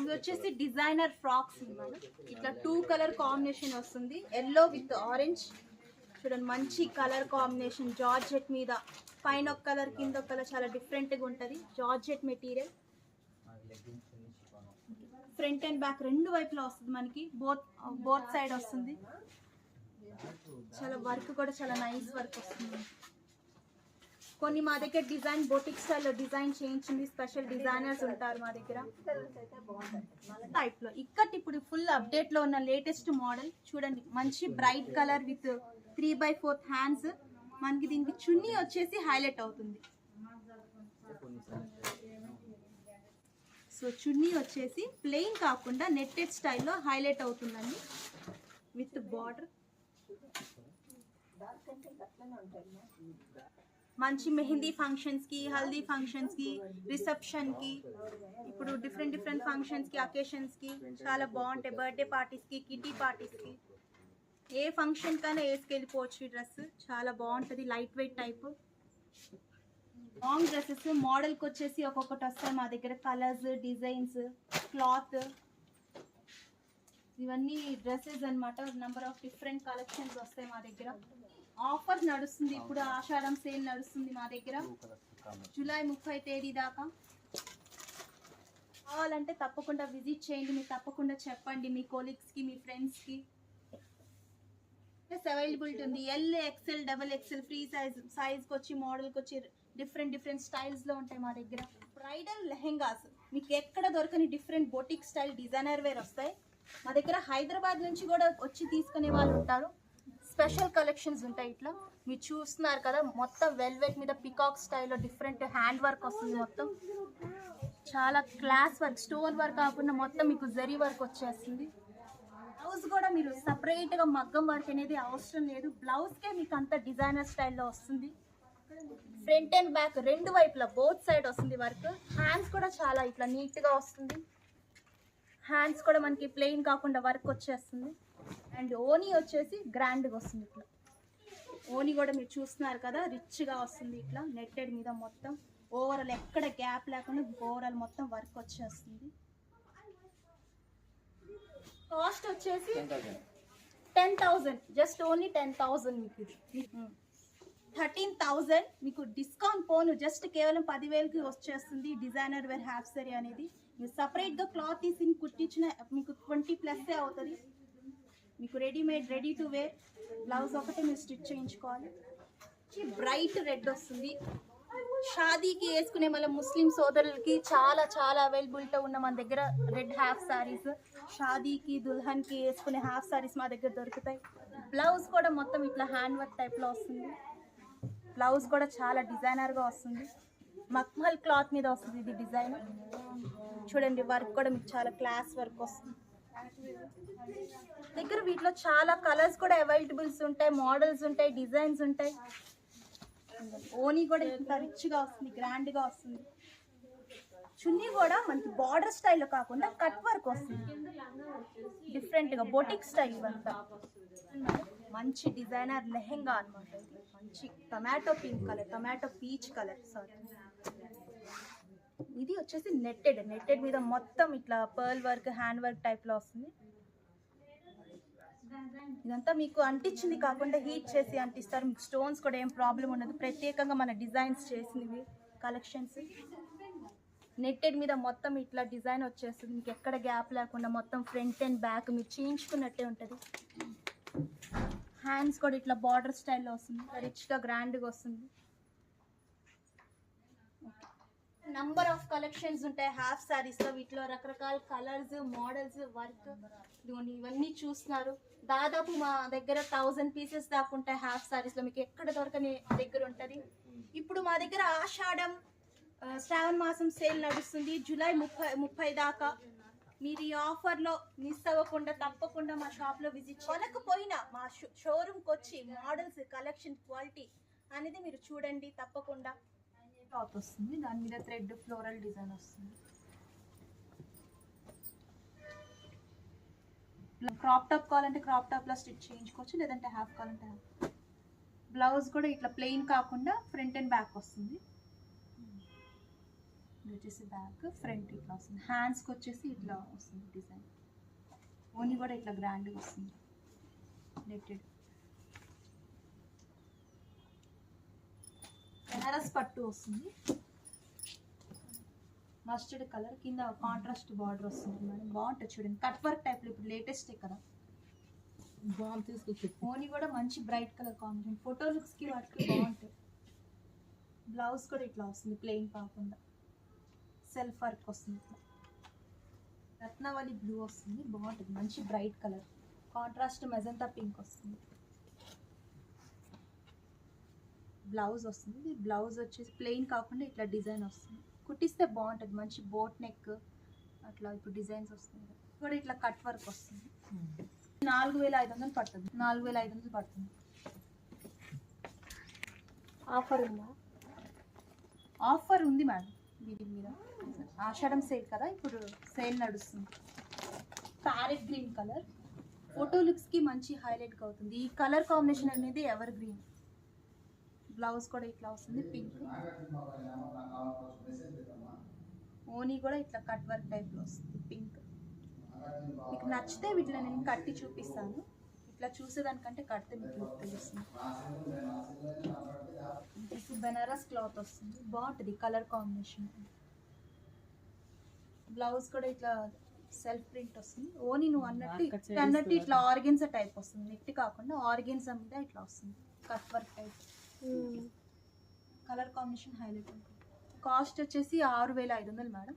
ఇది వచ్చేసి డిజైనర్ ఫ్రాక్స్ మేడం. ఇట్లా 2 కలర్ కాంబినేషన్ వస్తుంది, ఎల్లో విత్ ఆరెంజ్. చూడండి మంచి కలర్ కాంబినేషన్, జార్జెట్ మీద పైన ఒక కలర్ కింద ఒక కలర్, చాలా డిఫరెంట్గా ఉంటుంది. Georgette material, front and back రెండు వైపులా వస్తుంది మనకి, బోత్ సైడ్ వస్తుంది. చాలా వర్క్ కూడా చాలా నైస్ వర్క్ వస్తుంది. కొన్ని మా దగ్గర డిజైన్ బొటిక్ స్టైల్లో డిజైన్ చేయించింది, స్పెషల్ డిజైనర్స్ ఉంటారు మా దగ్గర టైప్ లో. ఇక్కడ ఇప్పుడు ఫుల్ అప్డేట్ లో ఉన్న లేటెస్ట్ మోడల్ చూడండి, మంచి బ్రైట్ కలర్ విత్ 3/4 హ్యాండ్స్. మనకి దీనికి చున్నీ వచ్చేసి హైలైట్ అవుతుంది. సో చున్నీ వచ్చేసి ప్లెయిన్ కాకుండా నెట్టెడ్ స్టైల్లో హైలైట్ అవుతుందండి విత్ బార్డర్. మంచి మెహందీ ఫంక్షన్స్ కి, హల్దీ ఫంక్షన్స్ కి, రిసెప్షన్ కి, ఇప్పుడు డిఫరెంట్ ఫంక్షన్స్ కి, అకేషన్స్ కి చాలా బాగుంటాయి. బర్త్డే పార్టీస్ కి, కిటీ పార్టీస్ కి, ఏ ఫంక్షన్ కైనా వేసుకెళ్ళిపోవచ్చు. ఈ డ్రెస్ చాలా బాగుంటుంది, light weight type. Long dresses మోడల్కి వచ్చేసి ఒక్కొక్కటి వస్తాయి మా దగ్గర, కలర్స్, డిజైన్స్, క్లాత్, ఇవన్నీ డ్రెస్సెస్ అన్నమాట. నెంబర్ ఆఫ్ డిఫరెంట్ కలెక్షన్స్ వస్తాయి మా దగ్గర. ఆఫర్ నడుస్తుంది ఇప్పుడు, ఆషాఢం సేల్ నడుస్తుంది మా దగ్గర జూలై 30 తేదీ దాకా. కావాలంటే తప్పకుండా విజిట్ చేయండి, మీరు తప్పకుండా చెప్పండి మీ కొలీగ్స్కి, మీ ఫ్రెండ్స్కి. అవైలబిలిటీ ఉంది, ఎల్, ఎక్సెల్, XXL, ఫ్రీ సైజ్కి వచ్చి, మోడల్కి వచ్చి డిఫరెంట్ స్టైల్స్లో ఉంటాయి మా దగ్గర. బ్రైడల్ లెహెంగాస్ మీకు ఎక్కడ దొరకని different boutique style designer wear వస్తాయి మా దగ్గర. హైదరాబాద్ నుంచి కూడా వచ్చి తీసుకునే వాళ్ళు ఉంటారు. స్పెషల్ కలెక్షన్స్ ఉంటాయి. ఇట్లా మీరు చూస్తున్నారు కదా, మొత్తం వెల్వెట్ మీద పికాక్ స్టైల్లో డిఫరెంట్ హ్యాండ్ వర్క్ వస్తుంది. మొత్తం చాలా క్లాస్ వర్క్, స్టోన్ వర్క్ కాకుండా మొత్తం మీకు జరీ వర్క్ వచ్చేస్తుంది. బ్లౌజ్ కూడా మీరు సపరేట్గా మగ్గం వర్క్ అనేది అవసరం లేదు, బ్లౌజ్కే మీకు అంత డిజైనర్ స్టైల్లో వస్తుంది. ఫ్రంట్ అండ్ బ్యాక్ రెండు వైపులా బోత్ సైడ్ వస్తుంది వర్క్. హ్యాండ్స్ కూడా చాలా ఇట్లా నీట్గా వస్తుంది. హ్యాండ్స్ కూడా మనకి ప్లెయిన్ కాకుండా వర్క్ వచ్చేస్తుంది. అండ్ ఓనీ వచ్చేసి గ్రాండ్గా వస్తుంది. ఇట్లా ఓనీ కూడా మీరు చూస్తున్నారు కదా, రిచ్గా వస్తుంది. ఇట్లా నెట్టెడ్ మీద మొత్తం ఓవరాల్ ఎక్కడ గ్యాప్ లేకుండా ఓవరాల్ మొత్తం వర్క్ వచ్చేస్తుంది. కాస్ట్ వచ్చేసి 10,000, జస్ట్ ఓన్లీ 10,000 మీకు ఇది. 13,000 మీకు డిస్కౌంట్ పోను, జస్ట్ కేవలం 10,000కి వచ్చేస్తుంది. డిజైనర్ వేర్ హాఫ్ సారీ అనేది మీరు సపరేట్గా క్లాత్ తీసి కుట్టించిన మీకు 20+ అవుతుంది. మీకు readymade, ready to wear blouse ఒకటే మీరు స్టిచ్ చేయించుకోవాలి. బ్రైట్ రెడ్ వస్తుంది. షాదీకి వేసుకునే మళ్ళీ ముస్లిం సోదరులకి చాలా అవైలబిలిటీ ఉన్న మన దగ్గర రెడ్ హాఫ్ సారీస్. షాదీకి, దుల్హన్కి వేసుకునే హాఫ్ సారీస్ మా దగ్గర దొరుకుతాయి. బ్లౌజ్ కూడా మొత్తం ఇట్లా హ్యాండ్ వర్క్ టైప్లో వస్తుంది. బ్లౌజ్ కూడా చాలా డిజైనర్గా వస్తుంది. మక్మల్ క్లాత్ మీద వస్తుంది ఇది డిజైన్. చూడండి వర్క్ కూడా మీకు చాలా క్లాస్ వర్క్ వస్తుంది. దగ్గర వీటిలో చాలా కలర్స్ కూడా అవైలబుల్స్ ఉంటాయి, మోడల్స్ ఉంటాయి, డిజైన్స్ ఉంటాయి. ఓనీ కూడా ఇంత రిచ్గా వస్తుంది, గ్రాండ్గా వస్తుంది. చున్నీ కూడా మనకి బార్డర్ స్టైల్లో కాకుండా కట్ వర్క్ వస్తుంది, డిఫరెంట్గా బొటిక్ స్టైల్ ఇవంతా. మంచి డిజైనర్ లెహెంగా అనమాట ఇది. మంచి tomato pink colour, tomato peach colour, sorry. ఇది వచ్చేసి నెట్టెడ్ మీద మొత్తం ఇట్లా పర్ల్ వర్క్, హ్యాండ్ వర్క్ టైప్లో వస్తుంది. ఇదంతా మీకు అంటించింది కాకుండా హీట్ చేసి అంటిస్తారు. మీకు స్టోన్స్ కూడా ఏం ప్రాబ్లం ఉండదు. ప్రత్యేకంగా మన డిజైన్స్ చేసినవి కలెక్షన్స్. నెట్టెడ్ మీద మొత్తం ఇట్లా డిజైన్ వచ్చేస్తుంది. మీకు ఎక్కడ గ్యాప్ లేకుండా మొత్తం ఫ్రంట్ అండ్ బ్యాక్ మీరు చేయించుకున్నట్టే ఉంటుంది. హ్యాండ్స్ కూడా ఇట్లా బార్డర్ స్టైల్లో వస్తుంది, రిచ్గా గ్రాండ్గా వస్తుంది. నంబర్ ఆఫ్ కలెక్షన్స్ ఉంటాయి హాఫ్ సారీస్లో. వీటిలో రకరకాల కలర్స్, మోడల్స్, వర్క్ ఇవన్నీ చూస్తున్నారు. దాదాపు మా దగ్గర 1000 పీసెస్ దాకా ఉంటాయి హాఫ్ సారీస్లో. మీకు ఎక్కడ దొరకని దగ్గర ఉంటుంది. ఇప్పుడు మా దగ్గర ఆషాఢం శ్రావణ మాసం సేల్ నడుస్తుంది జూలై 30 దాకా. మీరు ఈ ఆఫర్లో మిస్ అవ్వకుండా తప్పకుండా మా షాప్లో విజిట్ కొనకపోయినా మా షోరూమ్కి వచ్చి మోడల్స్, కలెక్షన్, క్వాలిటీ అనేది మీరు చూడండి తప్పకుండా. టాప్ వస్తుంది, దాని మీద థ్రెడ్ ఫ్లోరల్ డిజైన్ వస్తుంది. క్రాప్ టాప్ కావాలంటే క్రాప్ టాప్లో స్టిచ్ చేయించుకోవచ్చు, లేదంటే హాఫ్ కావాలంటే హాఫ్. బ్లౌజ్ కూడా ఇట్లా ప్లెయిన్ కాకుండా ఫ్రంట్ అండ్ బ్యాక్ వస్తుంది. ఇది వచ్చేసి బ్యాక్, ఫ్రంట్ ఇట్లా వస్తుంది. హ్యాండ్స్కి వచ్చేసి ఇట్లా వస్తుంది డిజైన్. ఓని కూడా ఇట్లా గ్రాండ్గా వస్తుంది నెట్టెడ్. బెనారస్ పట్టు వస్తుంది, మస్టర్డ్ కలర్, కింద కాంట్రాస్ట్ బార్డర్ వస్తుంది మేడం. బాగుంటుంది చూడండి, కట్ వర్క్ టైప్లో ఇప్పుడు లేటెస్టే కదా. ఓని కూడా మంచి బ్రైట్ కలర్ కాంబినేషన్, ఫోటో లుక్స్కి వాటికి బాగుంటాయి. బ్లౌజ్ కూడా ఇట్లా వస్తుంది ప్లెయిన్ కాకుండా, సెల్ఫ్ వర్క్ వస్తుంది. ఇట్లా రత్నావళి బ్లూ వస్తుంది, బాగుంటుంది, మంచి bright colour. Contrast magenta pink వస్తుంది. బ్లౌజ్ వస్తుంది, బ్లౌజ్ వచ్చేసి ప్లెయిన్ కాకుండా ఇట్లా డిజైన్ వస్తుంది. కుట్టిస్తే బాగుంటుంది, మంచి బోట్ నెక్ అట్లా ఇప్పుడు డిజైన్స్ వస్తుంది. కూడా ఇట్లా కట్ వర్క్ వస్తుంది. 4500 పడుతుంది, 4500 పడుతుంది. ఆఫర్ ఉందా? ఆఫర్ ఉంది మేడం దీని మీద, ఆషాఢం సేల్ కదా, ఇప్పుడు సేల్ నడుస్తుంది. ప్యారెట్ గ్రీన్ కలర్ ఫోటో లుక్స్కి మంచి హైలైట్గా అవుతుంది. ఈ కలర్ కాంబినేషన్ అనేది ఎవర్ గ్రీన్. బ్లౌజ్ కూడా ఇట్లా వస్తుంది పింక్. ఓనీ కూడా ఇట్లా కట్ వర్క్ టైప్లో వస్తుంది పింక్. మీకు నచ్చితే వీటిలో నేను కట్టి చూపిస్తాను, ఇట్లా చూసేదానికంటే కడితే మీకు లుక్ తెలుస్తుంది. ఇది బెనారస్ క్లాత్ వస్తుంది, బాగుంటుంది కలర్ కాంబినేషన్. బ్లౌజ్ కూడా ఇట్లా సెల్ఫ్ ప్రింట్ వస్తుంది. ఓనీ నువ్వు అన్నట్టు ఇట్లా ఆర్గెన్సా టైప్ వస్తుంది, నెట్ కాకుండా ఆర్గెన్సా మీద ఇట్లా వస్తుంది cut work type. Colour combination highlight ఉంటుంది. కాస్ట్ వచ్చేసి 6500 మేడం,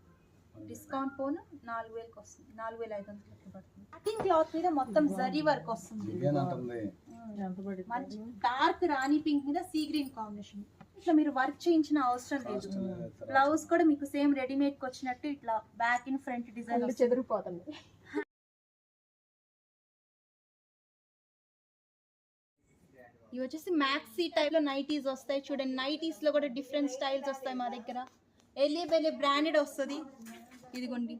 డిస్కౌంట్ పోను 4000కి వస్తుంది, 4500 లెక్క పడుతుంది. కటింగ్ క్లాత్ మీద మొత్తం జరీ వర్క్ వస్తుంది, మంచి డార్క్ రాణి పింక్ మీద సీ గ్రీన్ కాంబినేషన్. ఇట్లా మీరు వర్క్ చేయించిన అవసరం లేదు. బ్లౌజ్ కూడా మీకు సేమ్ రెడీమేడ్కి వచ్చినట్టు ఇట్లా బ్యాక్ ఇన్ ఫ్రంట్ డిజైన్ చెదిరిపోతుంది. ఇవి వచ్చేసి మ్యాక్సీ టైప్లో నైటీస్ వస్తాయి చూడండి. నైటీస్లో కూడా డిఫరెంట్ స్టైల్స్ వస్తాయి మా దగ్గర. ఎలియబెలే బ్రాండెడ్ వస్తుంది, ఇదిగోండి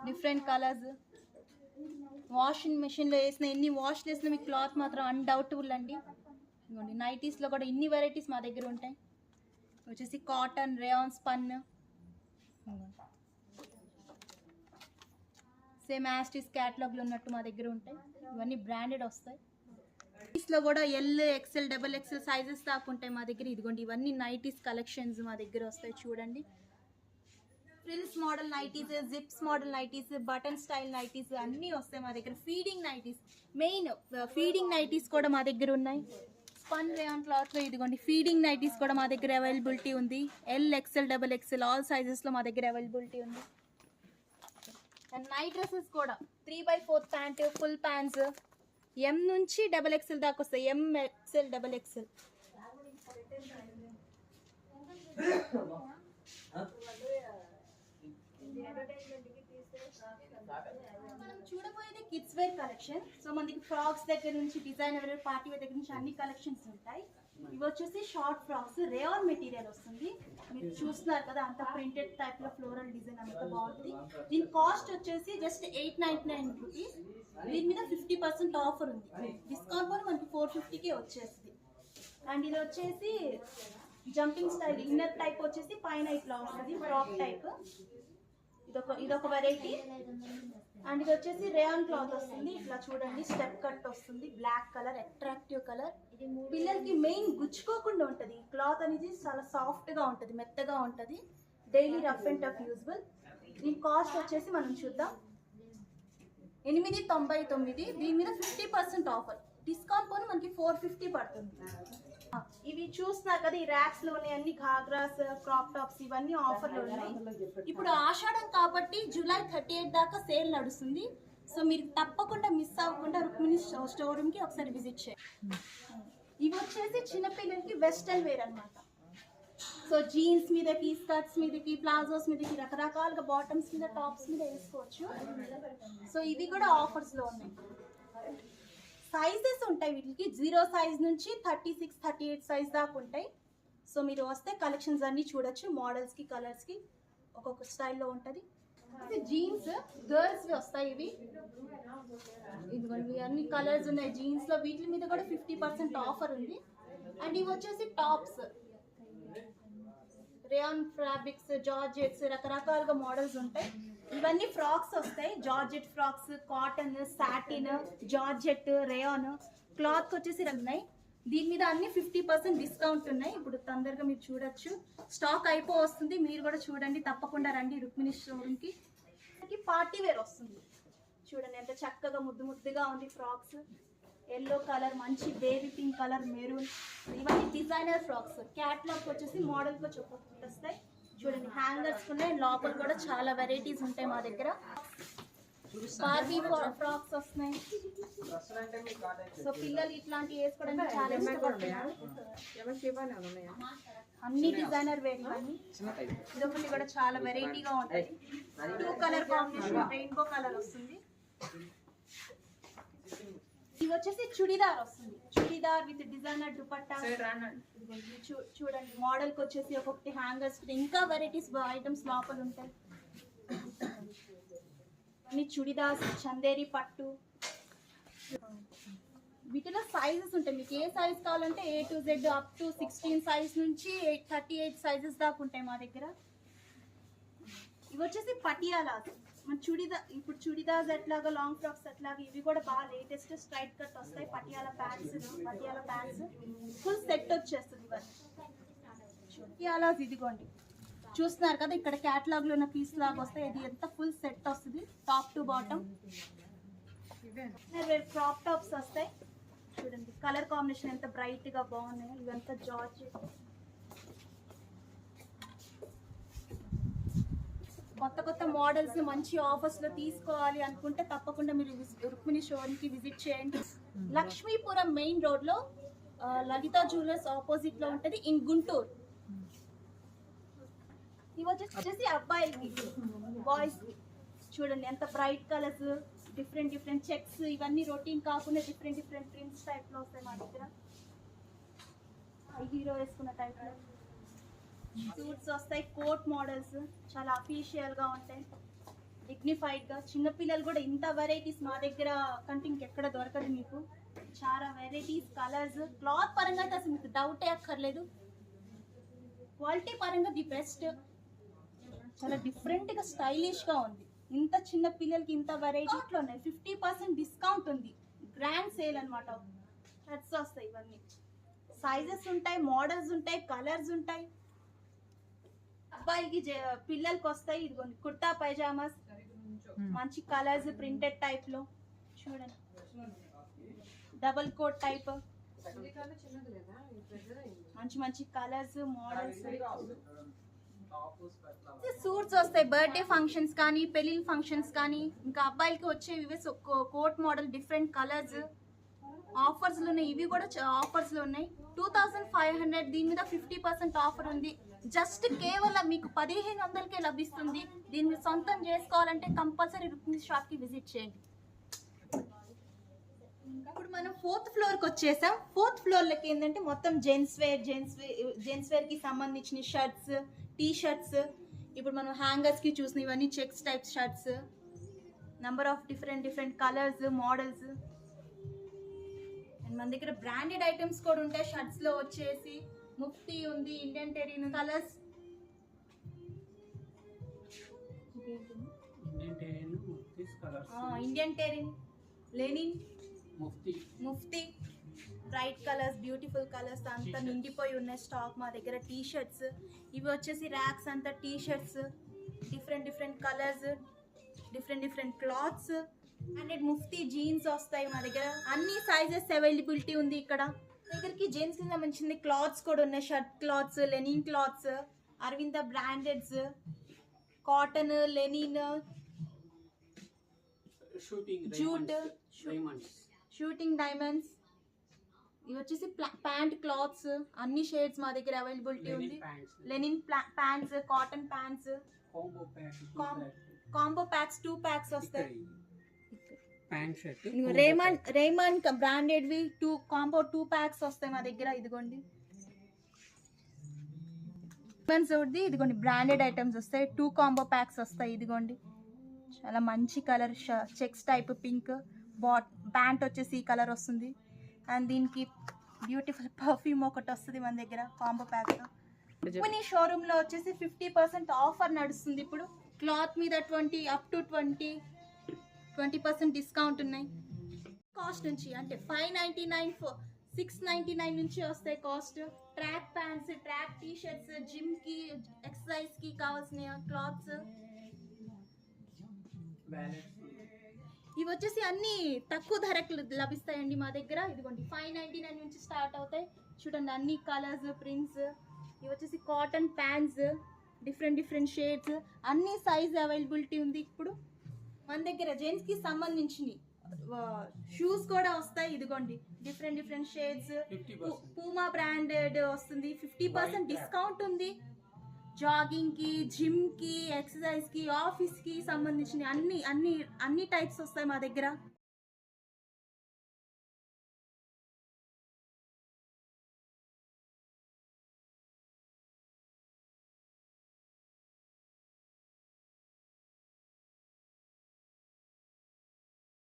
డిఫరెంట్ కలర్స్. వాషింగ్ మెషిన్లో వేసిన ఎన్ని వాష్ చేసిన మీకు క్లాత్ మాత్రం అన్డౌటబుల్ అండి. ఇదిగోండి నైటీస్లో కూడా ఇన్ని వెరైటీస్ మా దగ్గర ఉంటాయి. వచ్చేసి cotton, rayon, spun, same as it is క్యాటలాగ్లో ఉన్నట్టు మా దగ్గర ఉంటాయి. ఇవన్నీ బ్రాండెడ్ వస్తాయి. నైటీస్లో కూడా L, XL, double XL sizes దాకా ఉంటాయి మా దగ్గర. ఇదిగోండి ఇవన్నీ నైటీస్ కలెక్షన్స్ మా దగ్గర వస్తాయి చూడండి. Frills model nighties, zips model nighties, button style nighties అన్నీ వస్తాయి మా దగ్గర. Feeding nighties, main feeding nighties కూడా మా దగ్గర ఉన్నాయి. స్పన్ రేయాన్ క్లాత్లో ఇదిగోండి ఫీడింగ్ నైటీస్ కూడా మా దగ్గర అవైలబిలిటీ ఉంది. L, XL, double XL all సైజెస్లో మా దగ్గర అవైలబిలిటీ ఉంది. అండ్ నైట్ డ్రెస్సెస్ కూడా 3/4 ప్యాంట్, ఫుల్ ప్యాంట్స్, ఎం నుంచి డబల్ ఎక్సెల్ దాకా వస్తాయి. ఎం, ఎక్సెల్, డబల్ ఎక్సెల్. మనం చూడబోయేది కిడ్స్ వేర్ కలెక్షన్. సో మనకి ఫ్రాక్స్ దగ్గర నుంచి డిజైనర్ వేర్, పార్టీ వేర్ దగ్గర నుంచి అన్ని కలెక్షన్స్ ఉంటాయి. ఇవి వచ్చేసి షార్ట్ ఫ్రాక్స్, రేయాన్ మెటీరియల్ వస్తుంది. మీరు చూస్తున్నారు కదా అంత ప్రింటెడ్ టైప్ లో ఫ్లోరల్ డిజైన్ అంతా బాగుంటుంది. దీని కాస్ట్ వచ్చేసి జస్ట్ 899 రూపీస్. దీని మీద 50% ఆఫర్ ఉంది, డిస్కౌంట్ కూడా మనకి 450కే వచ్చేస్తుంది. అండ్ ఇది వచ్చేసి జంపింగ్ స్టైల్ ఇన్నర్ టైప్ వచ్చేసి పైన ఇట్లా వస్తుంది ఫ్రాక్ టైప్. ఇదొక వెరైటీ. అండ్ ఇది వచ్చేసి రేయాన్ క్లాత్ వస్తుంది. ఇట్లా చూడండి స్టెప్ కట్ వస్తుంది, బ్లాక్ కలర్, అట్రాక్టివ్ కలర్. పిల్లలకి మెయిన్ గుచ్చుకోకుండా ఉంటుంది. ఈ క్లాత్ అనేది చాలా సాఫ్ట్గా ఉంటుంది, మెత్తగా ఉంటుంది, daily rough and tough usable. దీని కాస్ట్ వచ్చేసి మనం చూద్దాం 899. దీని మీద 50% ఆఫర్, డిస్కౌంట్ పోనీ మనకి 450 పడుతుంది. ఇవి చూస్తున్నారు కదా ఈ ర్యాక్స్ లోనే అన్ని ఘాగ్రాస్, క్రాప్ టాప్స్ ఇవన్నీ ఆఫర్లు ఉన్నాయి. ఇప్పుడు ఆషాఢం కాబట్టి జూలై 38 దాకా సేల్ నడుస్తుంది. సో మీరు తప్పకుండా మిస్ అవ్వకుండా రుక్మిణి స్టోర్ రూమ్ కి ఒకసారి విజిట్ చేయండి. ఇవి వచ్చేసి చిన్నపిల్లలకి వెస్టర్న్ వేర్ అన్నమాట. సో జీన్స్ మీదకి, స్కర్ట్స్ మీదకి, ప్లాజోస్ మీదకి, రకరకాలుగా బాటమ్స్ మీద, టాప్స్ మీద వేసుకోవచ్చు. సో ఇవి కూడా ఆఫర్స్ లో ఉన్నాయి. సైజెస్ ఉంటాయి వీటికి, 0 సైజ్ నుంచి 36, 38 సైజ్ దాకా ఉంటాయి. సో మీరు వస్తే కలెక్షన్స్ అన్నీ చూడొచ్చు. మోడల్స్కి, కలర్స్కి ఒక్కొక్క స్టైల్లో ఉంటుంది. జీన్స్ గర్ల్స్ వస్తాయి ఇవి. ఇదిగోండి అన్ని కలర్స్ ఉన్నాయి జీన్స్ లో, వీటి మీద కూడా 50% ఆఫర్ ఉంది. అండ్ ఇవి వచ్చేసి టాప్స్, రేయాన్ ఫ్యాబ్రిక్స్, జార్జెట్స్, రకరకాలుగా మోడల్స్ ఉంటాయి. ఇవన్నీ ఫ్రాక్స్ వస్తాయి, georgette frocks, cotton, satin, georgette, rayon cloth వచ్చేసి ఉన్నాయి. దీని మీద అన్ని 50% డిస్కౌంట్ ఉన్నాయి. ఇప్పుడు తొందరగా మీరు చూడొచ్చు, స్టాక్ అయిపో వస్తుంది. మీరు కూడా చూడండి, తప్పకుండా రండి రుక్మిణి షోరూమ్కి. పార్టీ వేర్ వస్తుంది చూడండి, ఎంత చక్కగా ముద్దు ముద్దుగా ఉంది. ఫ్రాక్స్ ఎల్లో కలర్, మంచి బేబీ పింక్ కలర్, మెరూన్, ఇవన్నీ డిజైనర్ ఫ్రాక్స్. క్యాట్లాగ్ వచ్చేసి మోడల్కి వస్తాయి చూడండి, హ్యాంగర్స్ ఉన్నాయి. లోపల కూడా చాలా వెరైటీస్ ఉంటాయి మా దగ్గర. బార్బీ ఫ్రాక్స్ వస్తున్నాయి. సో పిల్లలు ఇట్లాంటి వేసుకోవడానికి చాలా ఇష్టపడుతున్నారు. అన్ని డిజైనర్ వేర్ ఇవన్నీ. ఇదొకటి కూడా చాలా వెరైటీగా ఉంటుంది. 2 కలర్ కాంబినేషన్, రెయిన్బో కలర్ వస్తుంది. ఇది వచ్చేసి చుడిదార్ వస్తుంది, చుడిదార్ విత్ డిజైనర్ దుపట్టా. చూడండి మోడల్ కి వచ్చేసి ఒక్కొక్కటి హ్యాంగర్స్, ఇంకా వెరైటీస్ ఐటమ్స్ లోపల ఉంటాయి. అన్ని చుడిదార్స్, చందేరి పట్టు. వీటిలో సైజెస్ ఉంటాయి, మీకు ఏ సైజ్ కావాలంటే A to Z up to 16 size నుంచి 38 సైజెస్ దాకా ఉంటాయి మా దగ్గర. ఇవి వచ్చేసి పటియాలాస్, మన చుడిదార్. ఇప్పుడు చుడిదార్స్ ఎట్లాగా, లాంగ్ ఫ్రాక్స్ ఎట్లాగా, ఇవి కూడా బాగా లేటెస్ట్ స్ట్రైట్ కట్ వస్తాయి. పటియాలా ప్యాంట్స్ ఫుల్ సెట్ వచ్చేస్తుంది. పటియాలాస్ ఇదిగోండి, చూస్తున్నారు కదా, ఇక్కడ క్యాటలాగ్ లో ఉన్న పీస్ లాగా వస్తాయి. ఇది ఎంత ఫుల్ సెట్ వస్తుంది, top to bottom. Crop tops వస్తాయి చూడండి, కలర్ కాంబినేషన్ ఎంత బ్రైట్ గా బాగున్నాయి. ఇవంతా జార్జెట్. కొత్త మోడల్స్ మంచి ఆఫర్స్ లో తీసుకోవాలి అనుకుంటే తప్పకుండా మీరు రుక్మిణి షోరూమ్ కి విజిట్ చేయండి. లక్ష్మీపురం మెయిన్ రోడ్ లో లలిత జ్యువెలర్స్ ఆపోజిట్ లో ఉంటది, ఇన్ గుంటూరు. ఇవి వచ్చేసి అబ్బాయిలకి, బాయ్స్ కి చూడండి ఎంత బ్రైట్ కలర్స్, డిఫరెంట్ చెక్స్. ఇవన్నీ రొటీన్ కాకుండా డిఫరెంట్ ప్రింట్స్ టైప్ లో వస్తాయి మా దగ్గర. హీరో వేసుకున్న టైప్ లో సూట్స్ వస్తాయి. కోట్ మోడల్స్ చాలా అఫీషియల్ గా ఉంటాయి, డిగ్నిఫైడ్ గా. చిన్నపిల్లలు కూడా ఇంత వెరైటీస్ మా దగ్గర కంటే ఇంకెక్కడ దొరకదు మీకు. చాలా వెరైటీస్, కలర్స్. క్లాత్ పరంగా అయితే అసలు మీకు డౌటే అక్కర్లేదు. క్వాలిటీ పరంగా ది బెస్ట్. చాలా డిఫరెంట్ గా స్టైలిష్ గా ఉంది. ఇంత చిన్న పిల్లలకి ఇంత వెరైటీలో ఉన్నాయి. 50% డిస్కౌంట్ ఉంది, గ్రాండ్ సేల్ అనమాట. షర్ట్స్ వస్తాయి, ఇవన్నీ సైజెస్ ఉంటాయి, మోడల్స్ ఉంటాయి, కలర్స్ ఉంటాయి. అబ్బాయిలకి పిల్లలకి వస్తాయి. ఇదిగోండి కుర్తా పైజామాస్, మంచి కలర్స్, ప్రింటెడ్ టైప్ లో చూడండి, డబుల్ కోట్ టైప్, మంచి కలర్స్, మోడల్స్. సూట్స్ వస్తాయి, బర్త్డే ఫంక్షన్స్ కానీ, పెళ్లి ఫంక్షన్స్ కానీ. ఇంకా అబ్బాయిలకి వచ్చే ఇవే coat model, different colours. Offers లో ఉన్నాయి, ఇవి కూడా ఆఫర్స్ లో ఉన్నాయి. 2500, దీని మీద 50% ఆఫర్ ఉంది. జస్ట్ కేవలం మీకు 1500కే లభిస్తుంది. దీన్ని సొంతం చేసుకోవాలంటే కంపల్సరీ రుక్మిణి షాప్ కి విజిట్ చేయండి. ఇప్పుడు మనం 4th ఫ్లోర్ కి వచ్చేసాం. 4th ఫ్లోర్ లకి ఏంటంటే మొత్తం జెంట్స్ వేర్ కి సంబంధించిన షర్ట్స్, టీ షర్ట్స్. ఇప్పుడు మనం హ్యాంగర్స్ కి చూసిన ఇవన్నీ checks type shirts, number of different colours, models. And మన దగ్గర బ్రాండెడ్ ఐటమ్స్ కూడా ఉంటాయి. షర్ట్స్ లో వచ్చేసి ముఫ్తీ ఉంది, Indian Terrain colours. Indian Terrain, linen, Mufti, bright colours, beautiful colours అంతా నిండిపోయి ఉన్నాయి స్టాక్ మా దగ్గర. టీ షర్ట్స్, ఇవి వచ్చేసి ర్యాక్స్ అంతా T shirts, different colours, different clothes. And Mufti jeans వస్తాయి మా దగ్గర. అన్ని సైజెస్ అవైలబిలిటీ ఉంది ఇక్కడ. దగ్గరికి జెంట్స్ కి సంబంధించిన క్లాత్స్ కూడా ఉన్నాయి. Shirt clothes, linen clothes, Arvind brandeds, cotton, linen, jute, suiting diamonds. ఇవి వచ్చేసి ప్యాంట్ క్లాత్స్, అన్ని షేడ్స్ మా దగ్గర అవైలబిలిటీ ఉంది. Linen pants, cotton pants, combo packs, 2 packs వస్తాయి. రేమాన్ బ్రాండెడ్ వి 2 ప్యాక్స్ వస్తాయి మా దగ్గర. ఇదిగోండి ఇదిగోండి బ్రాండెడ్ ఐటమ్స్ వస్తాయి. 2 కాంబో ప్యాక్స్ వస్తాయి. ఇదిగోండి చాలా మంచి colour checks type pink pant వచ్చేసి ఈ కలర్ వస్తుంది. అండ్ దీనికి బ్యూటిఫుల్ పర్ఫ్యూమ్ ఒకటి వస్తుంది మన దగ్గర కాంబో ప్యాక్తో. రుక్మిణి షోరూంలో వచ్చేసి 50% ఆఫర్ నడుస్తుంది ఇప్పుడు. క్లాత్ మీద 20% డిస్కౌంట్ ఉన్నాయి. కాస్ట్ నుంచి అంటే 599 699 నుంచి వస్తాయి cost. Track pants, track T shirts, జిమ్కి ఎక్సర్సైజ్కి కావాల్సిన క్లాత్స్ ఇవి వచ్చేసి అన్ని తక్కువ ధరకు లభిస్తాయండి మా దగ్గర. ఇదిగోండి 599 నుంచి స్టార్ట్ అవుతాయి. చూడండి అన్ని కలర్స్, ప్రింట్స్. ఇవి వచ్చేసి కాటన్ ప్యాంట్స్, డిఫరెంట్ షేడ్స్, అన్ని సైజ్ అవైలబిలిటీ ఉంది ఇప్పుడు మన దగ్గర. జెంట్స్కి సంబంధించినవి షూస్ కూడా వస్తాయి. ఇదిగోండి డిఫరెంట్ షేడ్స్. పూమా బ్రాండెడ్ వస్తుంది. 50% డిస్కౌంట్ ఉంది. జాగింగ్కి, జిమ్కి, ఎక్సర్సైజ్కి, ఆఫీస్కి సంబంధించిన అన్ని టైప్స్ వస్తాయి మా దగ్గర.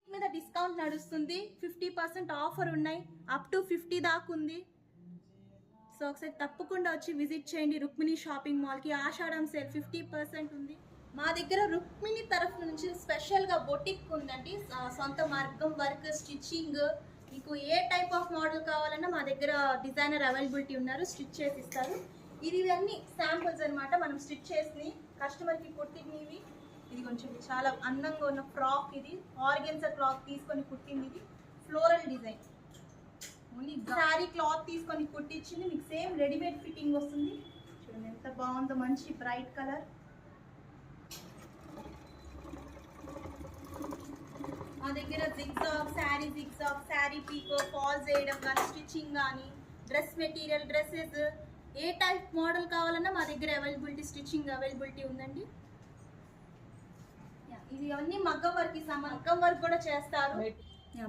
మీద డిస్కౌంట్ నడుస్తుంది. 50% ఆఫర్ ఉన్నాయి. అప్ టు 50 దాకా ఉంది. సో ఒకసారి తప్పకుండా వచ్చి విజిట్ చేయండి రుక్మిణి షాపింగ్ మాల్కి. ఆషాఢం సేల్ 50% ఉంది. మా దగ్గర రుక్మిణి తరఫు నుంచి స్పెషల్గా బొటిక్ ఉందండి. సొంత మగ్గం వర్క్, స్టిచ్చింగ్, మీకు ఏ టైప్ ఆఫ్ మోడల్ కావాలన్నా మా దగ్గర డిజైనర్ అవైలబిలిటీ ఉన్నారు, స్టిచ్ చేసి ఇస్తారు. ఇవన్నీ శాంపుల్స్ అనమాట, మనం స్టిచ్ చేసి కస్టమర్కి కుట్టినవి. ఇది కొంచెం చాలా అందంగా ఉన్న ఫ్రాక్. ఇది ఆర్గెన్జా క్లాత్ తీసుకొని కుట్టింది. ఇది floral design. Only sari cloth తీసుకొని కుట్టించింది. మీకు సేమ్ రెడీమేడ్ ఫిట్టింగ్ వస్తుంది. చూడండి ఎంత బాగుందో, మంచి బ్రైట్ కలర్. మా దగ్గర జిగ్జాగ్ శారీ పీకో, ఫాల్స్ వేయడం కానీ, స్టిచ్చింగ్ కానీ, డ్రెస్ మెటీరియల్, డ్రెస్సెస్, ఏ టైప్ మోడల్ కావాలన్నా మా దగ్గర స్టిచ్చింగ్ అవైలబిలిటీ ఉందండి. ఇది అన్ని మగ్గం వర్క్ కూడా చేస్తారు.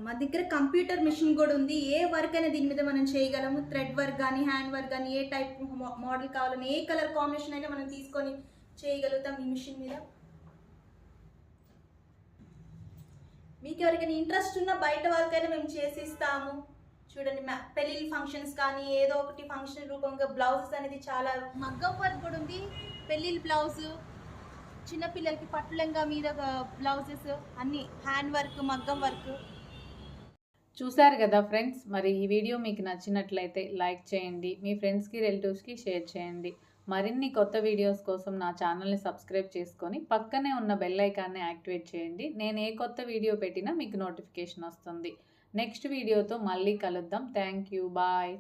మా దగ్గర కంప్యూటర్ మిషన్ కూడా ఉంది. ఏ వర్క్ అయినా దీని మీద మనం చేయగలము. థ్రెడ్ వర్క్ కానీ, హ్యాండ్ వర్క్ కానీ, ఏ టైప్ మోడల్ కావాలని, ఏ కలర్ కాంబినేషన్ అయినా మనం తీసుకొని చేయగలుగుతాం ఈ మిషన్ మీద. మీకు ఎవరికైనా ఇంట్రెస్ట్ ఉన్నా బయట వాళ్ళకైనా మేము చేసి ఇస్తాము. చూడండి పెళ్ళిళ్ళ ఫంక్షన్స్ కానీ, ఏదో ఒకటి ఫంక్షన్ రూపంగా బ్లౌజెస్ అనేది చాలా మగ్గం వర్క్ కూడా ఉంది. పెళ్ళిళ్ళ బ్లౌజ్, చిన్నపిల్లలకి పట్టులంగా మీద బ్లౌజెస్, అన్ని హ్యాండ్ వర్క్, మగ్గం వర్క్. చూసారు కదా ఫ్రెండ్స్, మరి ఈ వీడియో మీకు నచ్చినట్లయితే లైక్ చేయండి, మీ ఫ్రెండ్స్కి, రిలేటివ్స్కి షేర్ చేయండి. మరిన్ని కొత్త వీడియోస్ కోసం నా ఛానల్ని సబ్స్క్రైబ్ చేసుకొని పక్కనే ఉన్న బెల్ ఐకాన్ని యాక్టివేట్ చేయండి. నేను ఏ కొత్త వీడియో పెట్టినా మీకు నోటిఫికేషన్ వస్తుంది. నెక్స్ట్ వీడియోతో మళ్ళీ కలుద్దాం. Thank you. బాయ్.